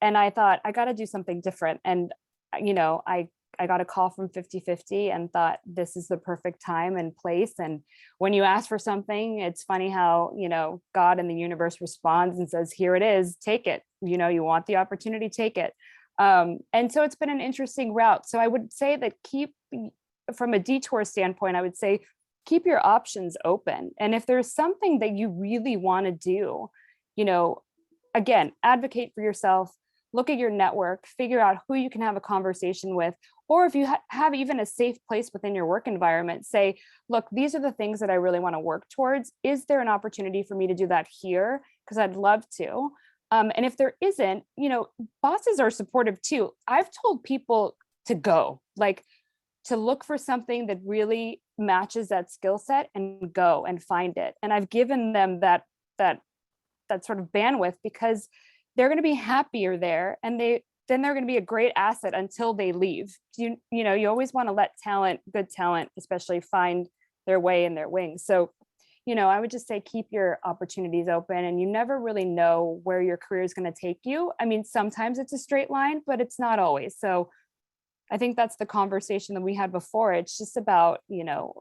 I thought, I got to do something different. And, I I got a call from 50/50 and thought this is the perfect time and place. And when you ask for something, it's funny how, you know, God and the universe responds and says, here it is, take it. You know, you want the opportunity, take it. And so it's been an interesting route. So I would say that from a detour standpoint, I would say keep your options open. And if there's something that you really want to do, you know, again, advocate for yourself, look at your network, figure out who you can have a conversation with, or if you have even a safe place within your work environment, say, look, these are the things that I really want to work towards. Is there an opportunity for me to do that here? Because I'd love to. And if there isn't, you know, bosses are supportive too. I've told people to go, like to look for something that really matches that skill set and go and find it. And I've given them that sort of bandwidth because they're going to be happier there, and then they're going to be a great asset until they leave. You know, you always want to let good talent, especially, find their way in their wings. So, you know, I would just say keep your opportunities open, and you never really know where your career is going to take you. I mean, sometimes it's a straight line, but it's not always. So I think that's the conversation that we had before. It's just about, you know,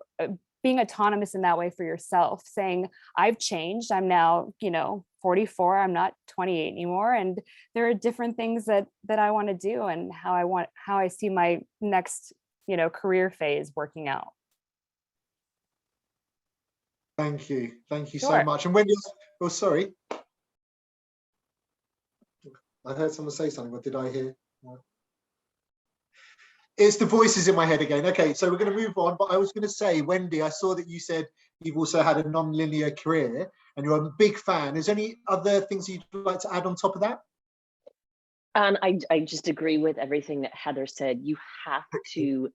being autonomous in that way for yourself, saying, I've changed. I'm now, you know, 44. I'm not 28 anymore. And there are different things that I want to do, and how I see my next, you know, career phase working out. Thank you. Thank you so Sure. much. And when you're, oh, sorry. I heard someone say something. What did I hear? No. It's the voices in my head again. Okay, so we're going to move on. But I was going to say, Wendy, I saw that you said you've also had a non-linear career and you're a big fan. Is there any other things you'd like to add on top of that? I just agree with everything that Heather said. You have to,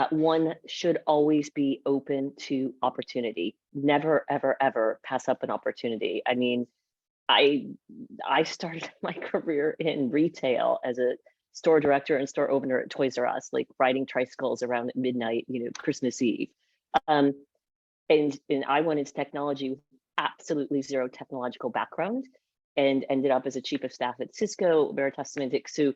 one should always be open to opportunity. Never, ever, ever pass up an opportunity. I mean, I started my career in retail as a store director and store opener at Toys R Us, like riding tricycles around at midnight, you know, Christmas Eve. And I went into technology with absolutely zero technological background, and ended up as a chief of staff at Cisco, Veritas Semantics. So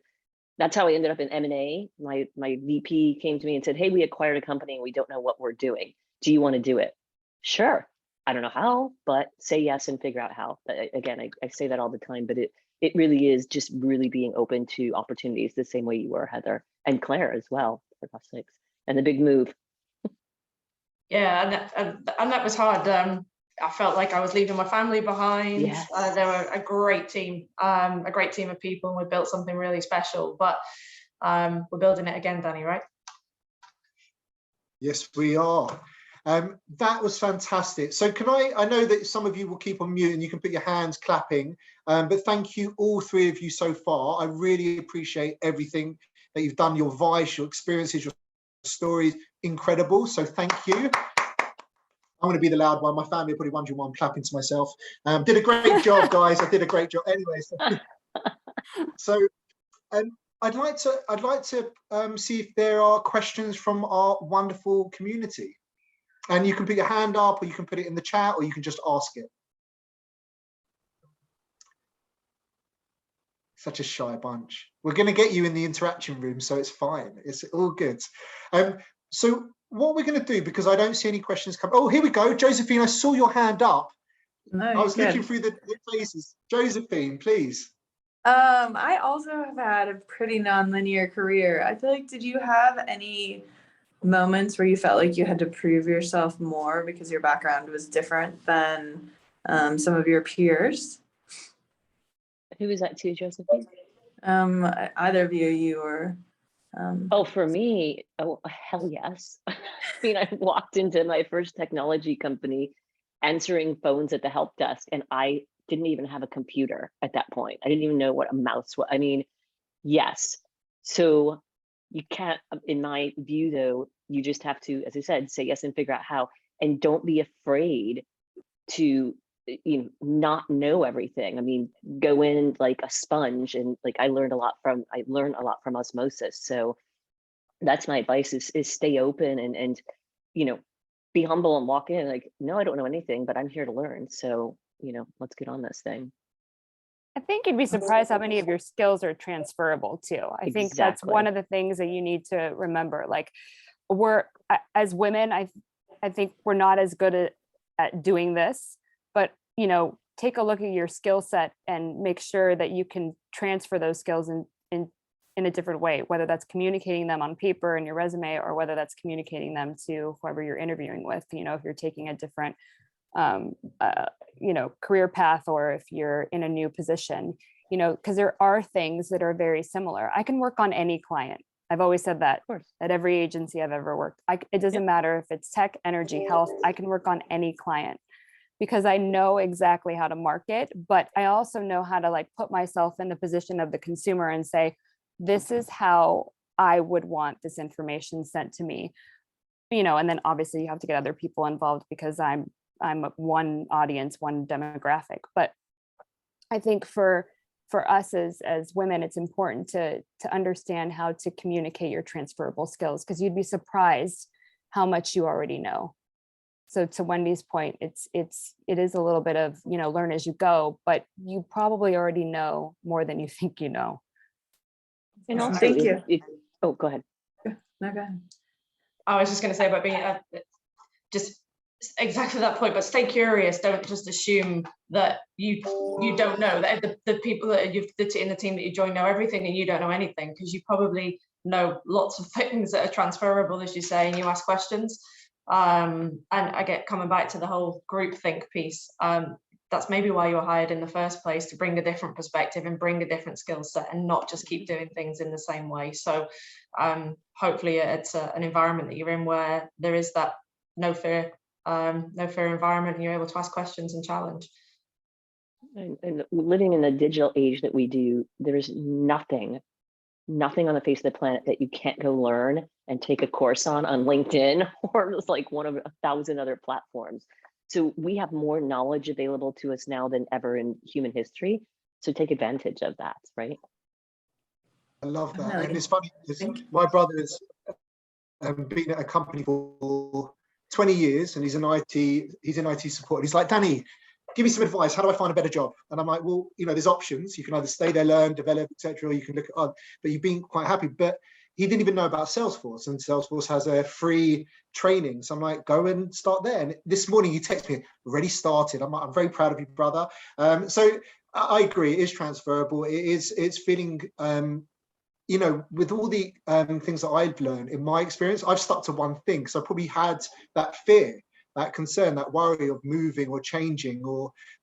that's how I ended up in M&A. My VP came to me and said, hey, we acquired a company and we don't know what we're doing. Do you want to do it? Sure. I don't know how, but say yes and figure out how. Again, I say that all the time, but it really is just really being open to opportunities the same way you were, Heather, and Claire as well, for God's sakes, and the big move. Yeah, and that was hard. I felt like I was leaving my family behind. Yes. They were a great team of people, and we built something really special. But we're building it again, Danny, right? Yes, we are. That was fantastic. So can I know that some of you will keep on mute and you can put your hands clapping, but thank you, all three of you so far. I really appreciate everything that you've done, your advice, your experiences, your stories, incredible. So thank you. I'm going to be the loud one. My family are probably wondering why I'm clapping to myself. Did a great job, guys. I did a great job. Anyway, so I'd like to see if there are questions from our wonderful community. And you can put your hand up, or you can put it in the chat, or you can just ask it. Such a shy bunch. We're going to get you in the interaction room, so it's fine. It's all good. So what we're going to do, because I don't see any questions come. Oh, here we go. Josephine, I saw your hand up. No, I was good. looking through the faces. Josephine, please. I also have had a pretty non-linear career. I feel like, did you have any moments where you felt like you had to prove yourself more because your background was different than some of your peers? Who is that to, Josephine? Either of you or Oh, for me, oh, hell yes. I mean, I walked into my first technology company answering phones at the help desk, and I didn't even have a computer at that point. I didn't even know what a mouse was. I mean, yes. So you can't, in my view, though, you just have to, as I said, say yes and figure out how, and don't be afraid to, you know, not know everything. I mean, go in like a sponge, and like I learned a lot from osmosis. So that's my advice, is stay open and you know, be humble and walk in like, no, I don't know anything, but I'm here to learn. So, you know, let's get on this thing. I think you'd be surprised how many of your skills are transferable too. I think that's one Exactly. of the things that you need to remember. Like as women, I think we're not as good at doing this, but take a look at your skill set and make sure that you can transfer those skills in a different way, whether that's communicating them on paper in your resume or whether that's communicating them to whoever you're interviewing with. If you're taking a different career path, or if you're in a new position, because there are things that are very similar. I can work on any client. I've always said that at every agency I've ever worked. It doesn't matter if it's tech, energy, health, I can work on any client because I know exactly how to market, but I also know how to like put myself in the position of the consumer and say, this is how I would want this information sent to me. And then obviously you have to get other people involved because I'm one audience, one demographic. But I think for us as women, it's important to understand how to communicate your transferable skills, because you'd be surprised how much you already know. So to Wendy's point, it is a little bit of, learn as you go, but you probably already know more than you think you know. And also, Thank you. Oh, go ahead. No, go ahead. I was just going to say about being just exactly that point, but stay curious. Don't just assume that you don't know, that the people that you've in the team that you join know everything and you don't know anything, because you probably know lots of things that are transferable, as you say, and you ask questions. And I get coming back to the whole group think piece. That's maybe why you were hired in the first place, to bring a different perspective and bring a different skill set and not just keep doing things in the same way. So hopefully it's an environment that you're in where there is that no fear environment, and you're able to ask questions and challenge. And living in the digital age that we do, there's nothing on the face of the planet that you can't go learn and take a course on LinkedIn or just like one of 1,000 other platforms. So we have more knowledge available to us now than ever in human history. So take advantage of that, right? I love that. Really? And it's funny, my brother has been at a company for 20 years and he's in IT support. He's like, Danny, give me some advice. How do I find a better job? And I'm like, well, there's options. You can either stay there, learn, develop, etc., or you can look at, but you've been quite happy. But he didn't even know about Salesforce, and Salesforce has a free training. So I'm like, go and start there. And this morning he texted me, already started. I'm very proud of you, brother. So I agree, it is transferable. It's feeling, with all the things that I've learned in my experience, I've stuck to one thing. So I probably had that fear, that concern, that worry of moving or changing,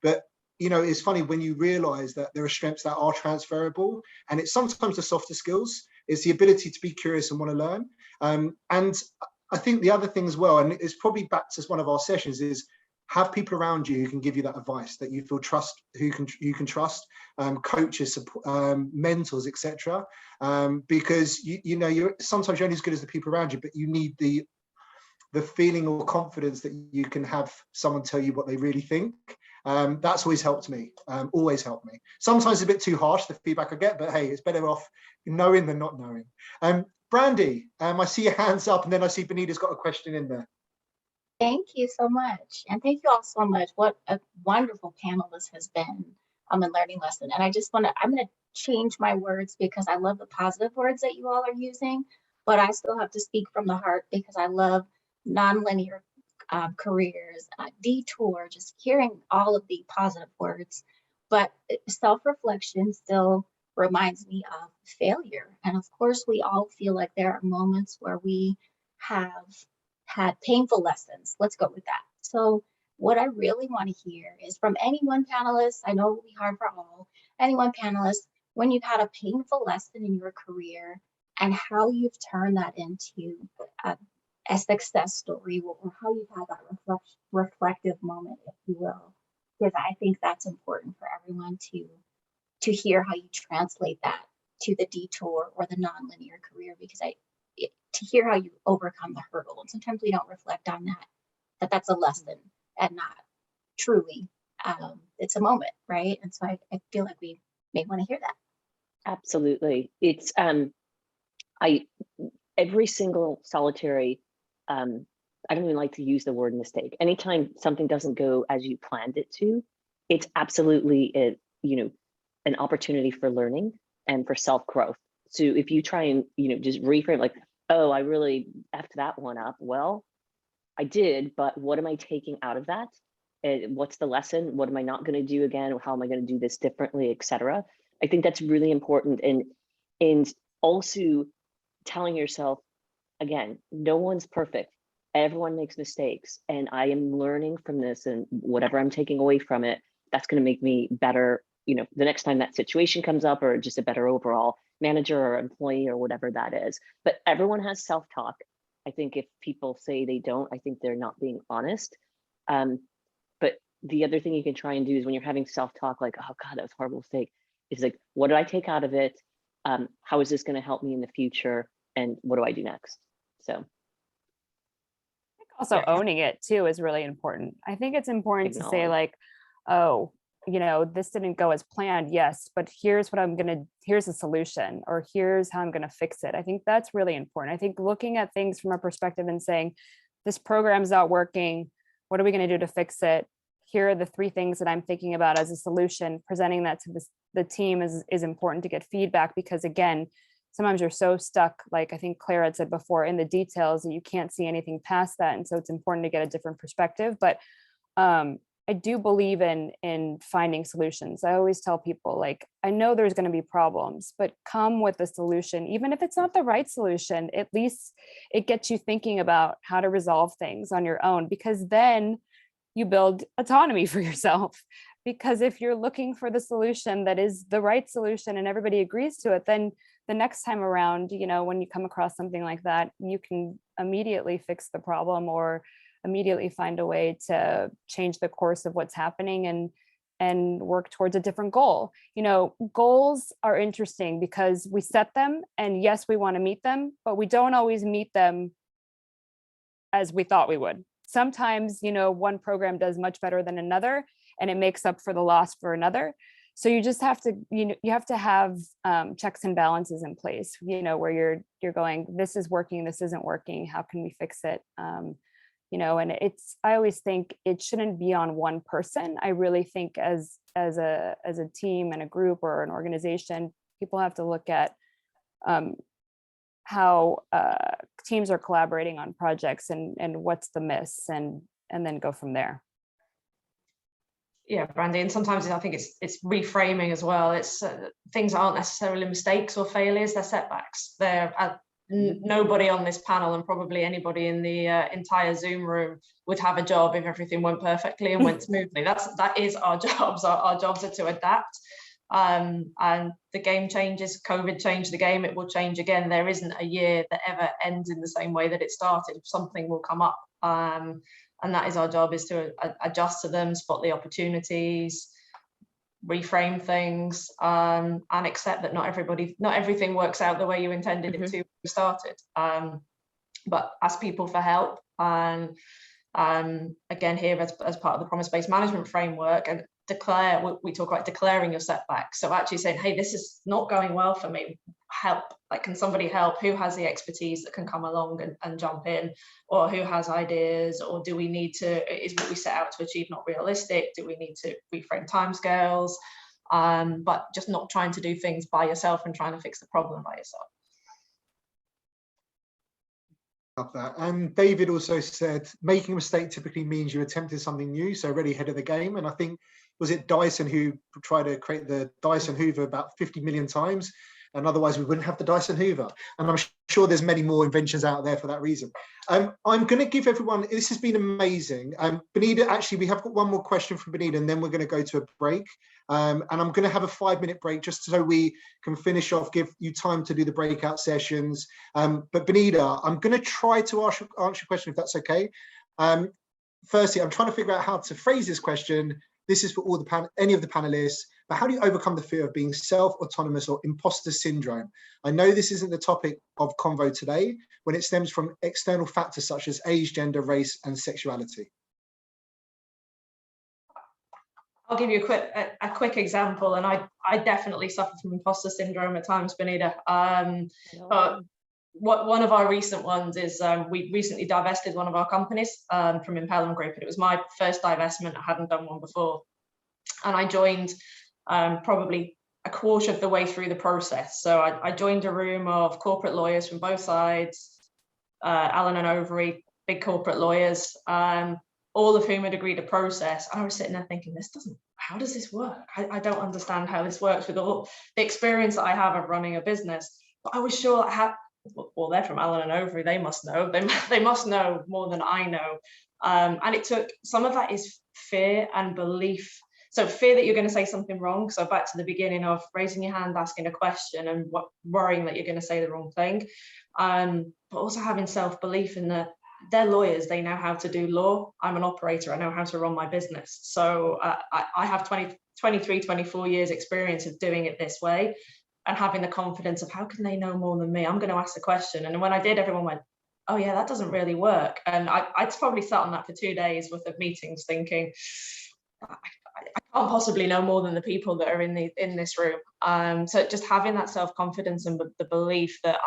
but it's funny when you realize that there are strengths that are transferable, and it's sometimes the softer skills, it's the ability to be curious and want to learn. And I think the other thing as well, and it's probably back to one of our sessions, is have people around you who can give you that advice, that you feel you can trust, coaches, mentors, etc. Because you're sometimes you're only as good as the people around you, but you need the feeling or confidence that you can have someone tell you what they really think. That's always helped me, Sometimes it's a bit too harsh, the feedback I get, but hey, it's better off knowing than not knowing. Brandy, I see your hands up, and then I see Benita's got a question in there. Thank you so much. And thank you all so much. What a wonderful panel this has been in Learning Lesson. And I'm going to change my words because I love the positive words that you all are using, but I still have to speak from the heart because I love nonlinear careers, detour, just hearing all of the positive words. But self-reflection still reminds me of failure. And of course, we all feel like there are moments where we have had painful lessons. Let's go with that. So what I really want to hear is from any one panelist, I know it'll be hard for all, any one panelist, when you've had a painful lesson in your career and how you've turned that into a success story, or how you've had that reflective moment, if you will, because I think that's important for everyone to hear how you translate that to the detour or the nonlinear career, because to hear how you overcome the hurdle. And sometimes we don't reflect on that's a lesson and not truly, it's a moment, right? And so I feel like we may want to hear that. Absolutely. It's every single solitary, I don't even like to use the word mistake. Anytime something doesn't go as you planned it to, it's absolutely an opportunity for learning and for self-growth. So if you try and, just reframe like, oh, I really effed that one up. Well, I did, but what am I taking out of that? And what's the lesson? What am I not going to do again? How am I going to do this differently, et cetera? I think that's really important. And also telling yourself, again, no one's perfect. Everyone makes mistakes. And I am learning from this, and whatever I'm taking away from it, that's going to make me better, the next time that situation comes up, or just a better overall manager or employee or whatever that is. But everyone has self-talk. I think if people say they don't, I think they're not being honest. But the other thing you can try and do is when you're having self-talk, like, oh God, that was a horrible mistake, is like, what did I take out of it? How is this going to help me in the future? And what do I do next? So. Also owning it too is really important. I think it's important to say like, oh, this didn't go as planned. Yes, but here's a solution, or here's how I'm going to fix it. I think that's really important. I think looking at things from a perspective and saying, this program's not working. What are we going to do to fix it? Here are the 3 things that I'm thinking about as a solution. Presenting that to the team is important to get feedback, because again, sometimes you're so stuck, like I think Claire had said before, in the details that you can't see anything past that. And so it's important to get a different perspective. But I do believe in finding solutions. I always tell people, like, I know there's going to be problems, but come with a solution. Even if it's not the right solution, at least it gets you thinking about how to resolve things on your own, because then you build autonomy for yourself. Because if you're looking for the solution that is the right solution and everybody agrees to it, then the next time around, when you come across something like that, you can immediately fix the problem or immediately find a way to change the course of what's happening and work towards a different goal. Goals are interesting because we set them, and yes, we want to meet them, but we don't always meet them as we thought we would. Sometimes, one program does much better than another, and it makes up for the loss for another. So you just have to, you have to have checks and balances in place, where you're going, this is working, this isn't working, how can we fix it? And I always think it shouldn't be on one person. I really think as a team and a group or an organization, people have to look at how teams are collaborating on projects and what's the miss, and then go from there. Yeah, Brandy, and sometimes I think it's reframing as well. It's things aren't necessarily mistakes or failures, they're setbacks. They're nobody on this panel, and probably anybody in the entire Zoom room, would have a job if everything went perfectly and went smoothly. That is our jobs. Our jobs are to adapt. And the game changes. COVID changed the game. It will change again. There isn't a year that ever ends in the same way that it started. Something will come up. And that is our job, is to adjust to them, spot the opportunities, reframe things, and accept that not everything works out the way you intended it to when you started. But ask people for help. And again, here as part of the promise-based management framework, and we talk about declaring your setbacks. So actually saying, hey, this is not going well for me. Help. Like, can somebody help? Who has the expertise that can come along and jump in? Or who has ideas? Or do we need to, is what we set out to achieve not realistic? Do we need to reframe timescales? But just not trying to do things by yourself and trying to fix the problem by yourself. Love that. And David also said, making a mistake typically means you attempted something new, so already ahead of the game. And I think, was it Dyson who tried to create the Dyson Hoover about 50 million times? And otherwise we wouldn't have the Dyson Hoover. And I'm sure there's many more inventions out there for that reason. I'm going to give everyone, this has been amazing. Benita, actually, we have got one more question from Benita, and then we're going to go to a break. And I'm going to have a 5-minute break just so we can finish off, give you time to do the breakout sessions. But Benita, I'm going to try to answer your question, if that's okay. Firstly, I'm trying to figure out how to phrase this question. This is for all any of the panelists. But how do you overcome the fear of being self-autonomous or imposter syndrome? I know this isn't the topic of convo today, when it stems from external factors such as age, gender, race, and sexuality. I'll give you a quick example, and I definitely suffer from imposter syndrome at times, Benita. But one of our recent ones is we recently divested one of our companies from Impellium Group, and it was my first divestment. I hadn't done one before, and I joined probably a quarter of the way through the process. So I joined a room of corporate lawyers from both sides, Allen and Overy, big corporate lawyers, all of whom had agreed to process. And I was sitting there thinking, how does this work? I don't understand how this works with all the experience that I have of running a business. But I was sure well, they're from Allen and Overy, they must know. They must know more than I know. And it took, some of that is fear and belief. So fear that you're going to say something wrong. So back to the beginning of raising your hand, asking a question, and worrying that you're going to say the wrong thing. But also having self-belief in that they're lawyers, they know how to do law. I'm an operator, I know how to run my business. So I have 23, 24 years experience of doing it this way, and having the confidence of how can they know more than me? I'm going to ask the question. And when I did, everyone went, oh yeah, that doesn't really work. And I'd probably sat on that for 2 days worth of meetings thinking, I can't possibly know more than the people that are in this room. So just having that self-confidence and the belief that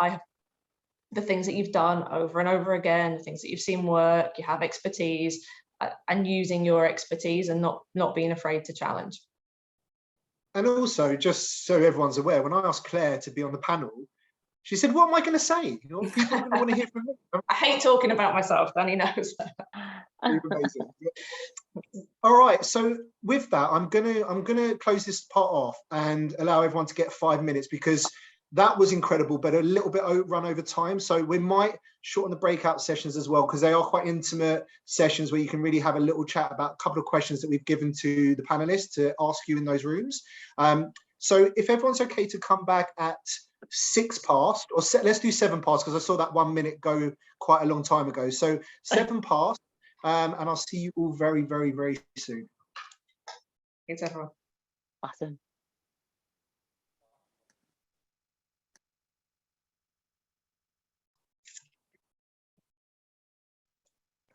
the things that you've done over and over again, the things that you've seen work, you have expertise, and using your expertise and not being afraid to challenge. And also, just so everyone's aware, when I asked Claire to be on the panel, she said, what am I going to say? You know, people are going to want to hear from me. I hate talking about myself, Danny knows. Amazing. All right, so with that, I'm gonna close this part off and allow everyone to get 5 minutes, because that was incredible, but a little bit run over time. So we might shorten the breakout sessions as well, because they are quite intimate sessions where you can really have a little chat about a couple of questions that we've given to the panelists to ask you in those rooms. So if everyone's okay to come back at 6 past, or let's do 7 past, because I saw that 1 minute go quite a long time ago. So 7 past, and I'll see you all very, very, very soon. Thanks, everyone. Awesome.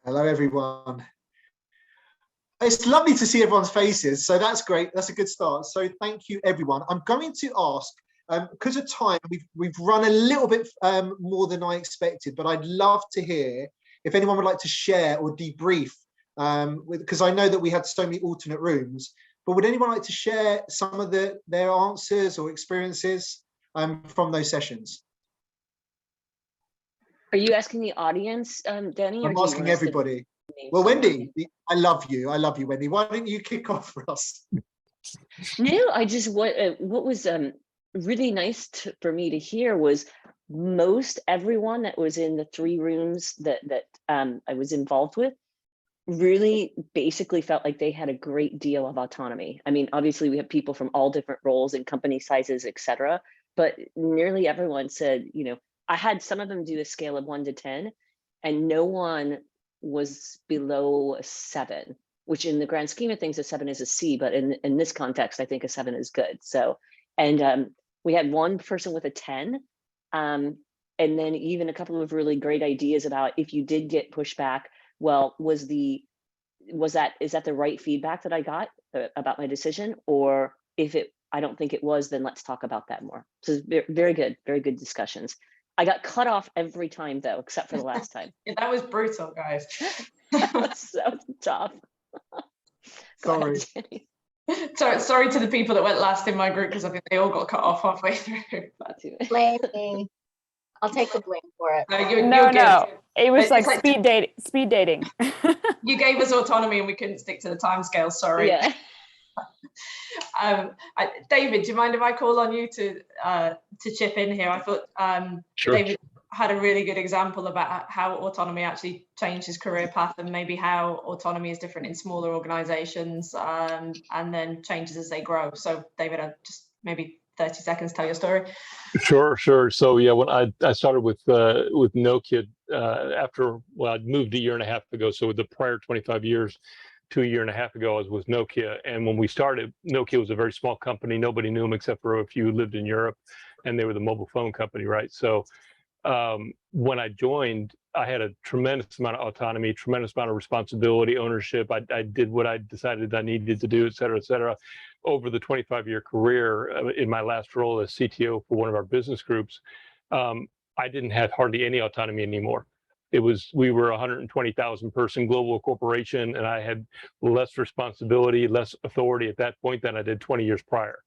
Hello, everyone. It's lovely to see everyone's faces. So that's great. That's a good start. So thank you, everyone. I'm going to ask, because of time, we've run a little bit more than I expected, but I'd love to hear if anyone would like to share or debrief, because I know that we had so many alternate rooms, but would anyone like to share some of their answers or experiences from those sessions? Are you asking the audience, Danny? I'm asking everybody. Well, Wendy, I love you, Wendy. Why don't you kick off for us? No, I just what was really nice for me to hear was most everyone that was in the 3 rooms that I was involved with really basically felt like they had a great deal of autonomy. I mean, obviously we have people from all different roles and company sizes, etc. But nearly everyone said, you know, I had some of them do a scale of 1 to 10, and no one was below a 7, which in the grand scheme of things, a 7 is a C, but in this context, I think a 7 is good. So, and we had one person with a 10, and then even a couple of really great ideas about if you did get pushback, well, is that the right feedback that I got about my decision? Or if I don't think it was, then let's talk about that more. So it's very good discussions. I got cut off every time though, except for the last time. Yeah, that was brutal, guys. That was so tough. Sorry. Sorry to the people that went last in my group, because I think they all got cut off halfway through. Blame me. I'll take the blame for it. No. It was like like speed dating. You gave us autonomy and we couldn't stick to the timescale. Sorry. Yeah. David, do you mind if I call on you to chip in here? I thought Sure. David had a really good example about how autonomy actually changed his career path, and maybe how autonomy is different in smaller organizations, and then changes as they grow. So David, just maybe 30 seconds, tell your story. Sure. So yeah, when I started with Nokia after, well, I'd moved 1.5 years ago. So the prior 25 years, 2.5 years ago, I was with Nokia. And when we started, Nokia was a very small company. Nobody knew them except for a few who lived in Europe, and they were the mobile phone company, right? So when I joined, I had a tremendous amount of autonomy, tremendous amount of responsibility, ownership. I did what I decided I needed to do, et cetera, over the 25-year career. In my last role as CTO for one of our business groups, I didn't have hardly any autonomy anymore. We were a 120,000 person global corporation, and I had less responsibility, less authority at that point than I did 20 years prior.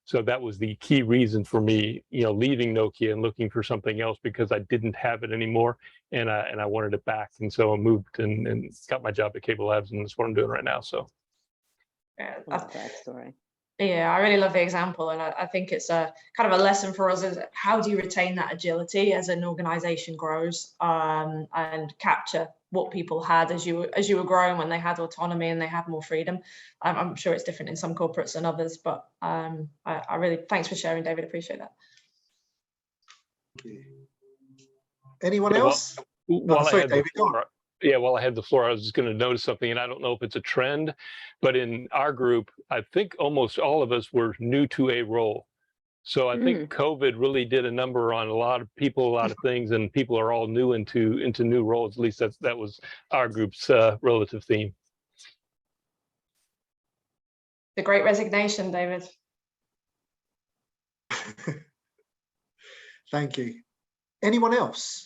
So that was the key reason for me, leaving Nokia and looking for something else, because I didn't have it anymore, and I wanted it back. And so I moved and got my job at Cable Labs, and that's what I'm doing right now. So Yeah, I love that story. yeah, I really love the example, and I think it's a kind of a lesson for us is how do you retain that agility as an organization grows, and capture what people had as you were growing, when they had autonomy and they had more freedom. I'm sure it's different in some corporates than others, but I really, thanks for sharing, David. Appreciate that. Anyone Yeah, else? while I Sorry, had the David, go on. floor, while I had the floor, I was just going to notice something, and I don't know if it's a trend, but in our group, I think almost all of us were new to a role. So I think COVID really did a number on a lot of people, a lot of things, and people are all new into new roles. At least that was our group's relative theme. The Great Resignation, David. Thank you. Anyone else?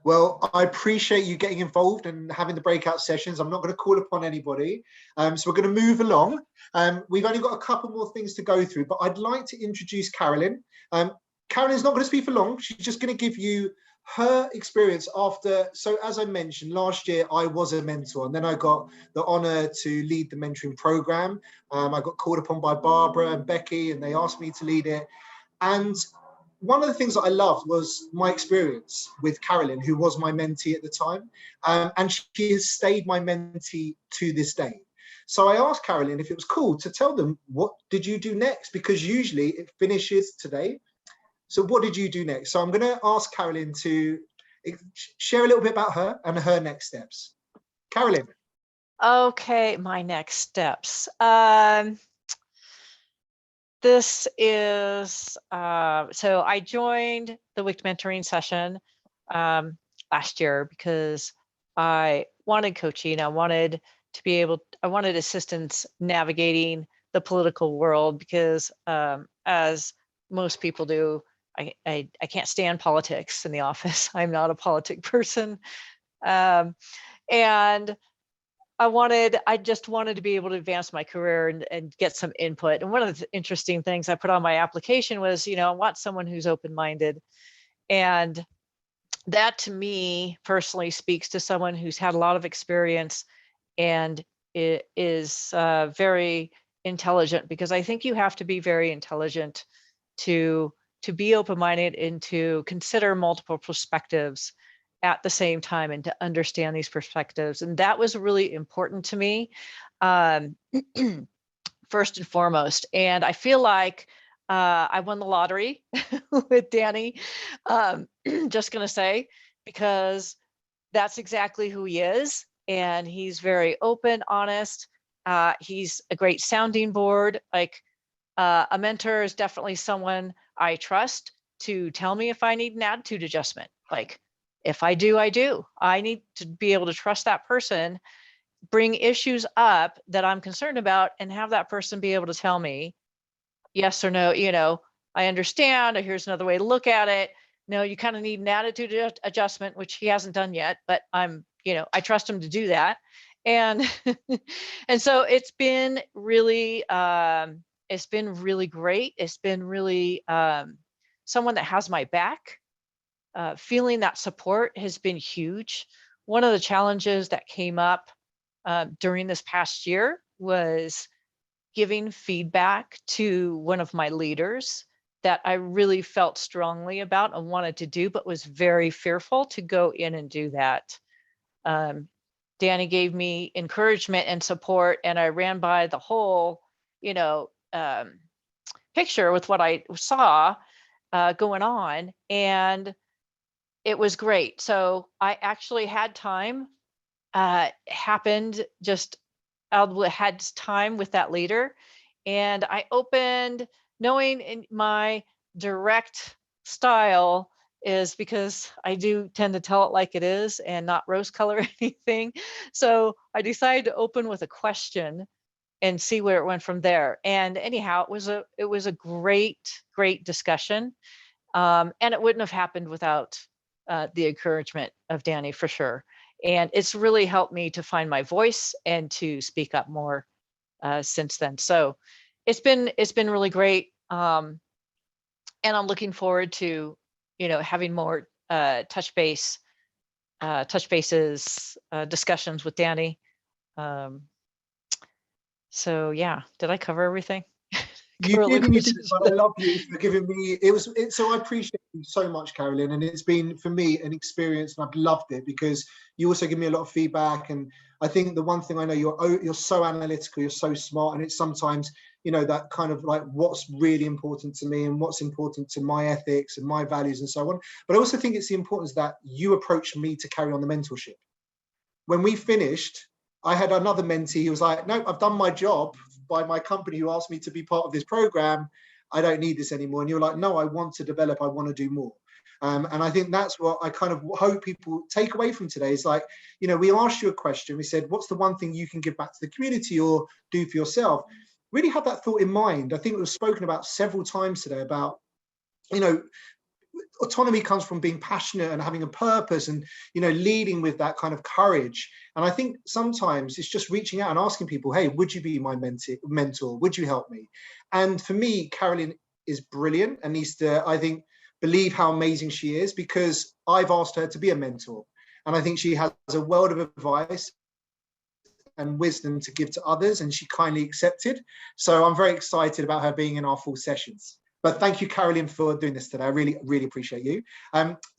Well, I appreciate you getting involved and having the breakout sessions. I'm not going to call upon anybody. So we're going to move along. We've only got a couple more things to go through, but I'd like to introduce Carolyn. Carolyn's not going to speak for long. She's just going to give you her experience after. So as I mentioned, last year I was a mentor, and then I got the honor to lead the mentoring program. I got called upon by Barbara and Becky, and they asked me to lead it. And one of the things that I loved was my experience with Carolyn, who was my mentee at the time. And she has stayed my mentee to this day. So I asked Carolyn if it was cool to tell them, what did you do next? Because usually it finishes today. So what did you do next? So I'm going to ask Carolyn to share a little bit about her and her next steps. Carolyn. Okay, my next steps. This is, so I joined the WIC mentoring session last year because I wanted coaching. I wanted assistance navigating the political world, because as most people do, I can't stand politics in the office. I'm not a politic person. And I just wanted to be able to advance my career and get some input. And one of the interesting things I put on my application was, I want someone who's open-minded. And that to me personally speaks to someone who's had a lot of experience and is very intelligent, because I think you have to be very intelligent to be open-minded and to consider multiple perspectives at the same time, and to understand these perspectives. And that was really important to me, first and foremost. And I feel like I won the lottery with Danny, just going to say, because that's exactly who he is. And he's very open, honest. He's a great sounding board. Like a mentor is definitely someone I trust to tell me if I need an attitude adjustment. Like, if I do, I do. I need to be able to trust that person, bring issues up that I'm concerned about, and have that person be able to tell me yes or no, I understand, or here's another way to look at it. No, you kind of need an attitude adjustment, which he hasn't done yet, but I trust him to do that. And and so it's been really great. It's been really someone that has my back. Feeling that support has been huge. One of the challenges that came up during this past year was giving feedback to one of my leaders that I really felt strongly about and wanted to do, but was very fearful to go in and do that. Danny gave me encouragement and support, and I ran by the whole, picture with what I saw going on, and it was great. So I actually had time, happened just, I had time with that leader, and I opened, knowing in my direct style is because I do tend to tell it like it is and not rose color anything. So I decided to open with a question and see where it went from there. And anyhow, it was a great discussion. And it wouldn't have happened without the encouragement of Danny, for sure. And it's really helped me to find my voice and to speak up more since then. So it's been really great. And I'm looking forward to, having more touch bases, discussions with Danny. So yeah, did I cover everything? You did, and you did, but I love you for giving me. So I appreciate you so much, Carolyn, and it's been for me an experience, and I've loved it because you also give me a lot of feedback. And I think the one thing I know, you're so analytical, you're so smart, and it's sometimes that kind of like what's really important to me and what's important to my ethics and my values and so on. But I also think it's the importance that you approached me to carry on the mentorship. When we finished, I had another mentee who was like, no, I've done my job by my company who asked me to be part of this program. I don't need this anymore. And you're like, no, I want to develop. I want to do more. And I think that's what I kind of hope people take away from today is like, we asked you a question. We said, what's the one thing you can give back to the community or do for yourself? Really have that thought in mind. I think it was spoken about several times today about, autonomy comes from being passionate and having a purpose and leading with that kind of courage. And I think sometimes it's just reaching out and asking people, hey, would you be my mentor? Would you help me? And for me, Carolyn is brilliant and needs to, I think, believe how amazing she is because I've asked her to be a mentor. And I think she has a world of advice and wisdom to give to others, and she kindly accepted. So I'm very excited about her being in our full sessions. But thank you, Carolyn, for doing this today. I really, really appreciate you.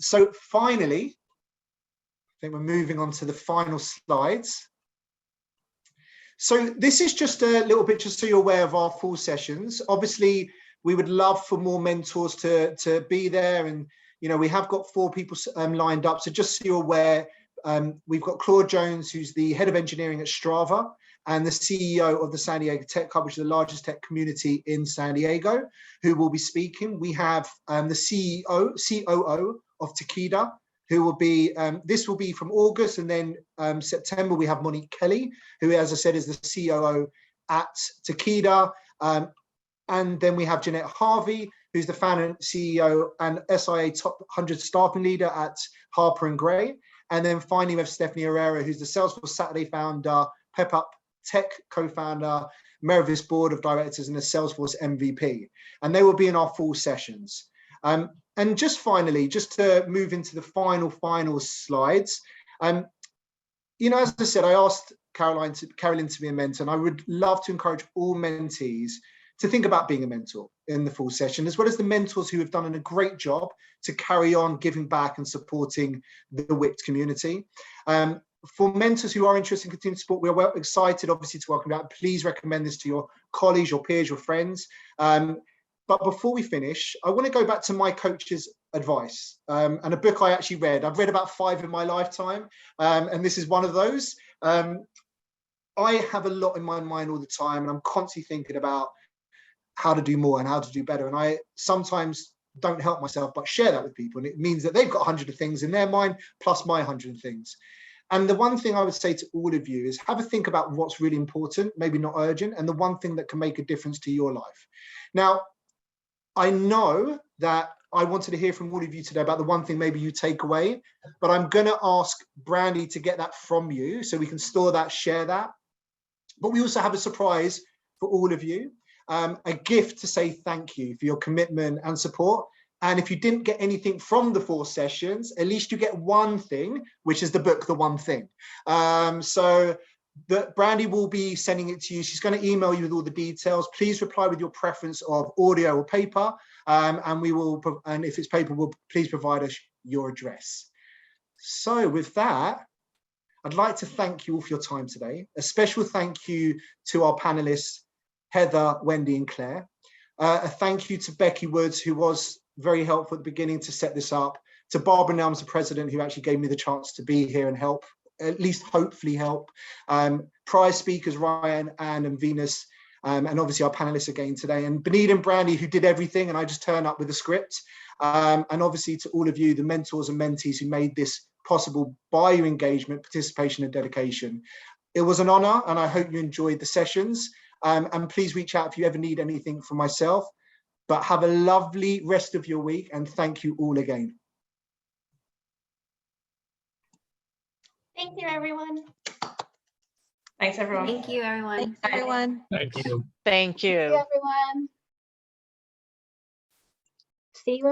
So finally, I think we're moving on to the final slides. So this is just a little bit, just so you're aware of our full sessions. Obviously, we would love for more mentors to be there. And, we have got 4 people lined up. So just so you're aware, we've got Claude Jones, who's the head of engineering at Strava and the CEO of the San Diego Tech Hub, which is the largest tech community in San Diego, who will be speaking. We have the COO of Takeda, who will be, this will be from August, and then September, we have Monique Kelly, who, as I said, is the COO at Takeda. And then we have Jeanette Harvey, who's the founder and CEO and SIA Top 100 Staffing Leader at Harper & Gray. And then finally, we have Stephanie Herrera, who's the Salesforce Saturday founder, PepUp Tech co-founder, Merivis Board of Directors, and the Salesforce MVP. And they will be in our full sessions. And just finally, just to move into the final slides, as I said, I asked Carolyn to be a mentor, and I would love to encourage all mentees to think about being a mentor in the full session, as well as the mentors who have done a great job to carry on giving back and supporting the WIPT community. For mentors who are interested in continued support, we're well excited, obviously, to welcome you out. Please recommend this to your colleagues, your peers, your friends. But before we finish, I want to go back to my coach's advice and a book I actually read. I've read about 5 in my lifetime, and this is one of those. I have a lot in my mind all the time, and I'm constantly thinking about how to do more and how to do better. And I sometimes don't help myself, but share that with people. And it means that they've got 100 of things in their mind, plus my 100 things. And the one thing I would say to all of you is have a think about what's really important, maybe not urgent, and the one thing that can make a difference to your life. Now, I know that I wanted to hear from all of you today about the one thing maybe you take away, but I'm going to ask Brandy to get that from you so we can store that, share that. But we also have a surprise for all of you. A gift to say thank you for your commitment and support. And if you didn't get anything from the 4 sessions, at least you get one thing, which is the book, The One Thing. So Brandy will be sending it to you. She's going to email you with all the details. Please reply with your preference of audio or paper. And we will, and if it's paper, we'll please provide us your address. So with that, I'd like to thank you all for your time today. A special thank you to our panelists, Heather, Wendy, and Claire. A thank you to Becky Woods, who was very helpful at the beginning to set this up, to Barbara Nelms, the president, who actually gave me the chance to be here and help, at least hopefully help. Prior speakers, Ryan, Anne, and Venus, and obviously our panelists again today, and Benita and Brandy, who did everything, and I just turned up with a script. And obviously to all of you, the mentors and mentees who made this possible by your engagement, participation, and dedication. It was an honor, and I hope you enjoyed the sessions. And please reach out if you ever need anything from myself. But have a lovely rest of your week, and thank you all again. Thank you, everyone. Thanks, everyone. Thank you, everyone. Thanks, everyone. Thank you. Thank Thank you, you. everyone. See you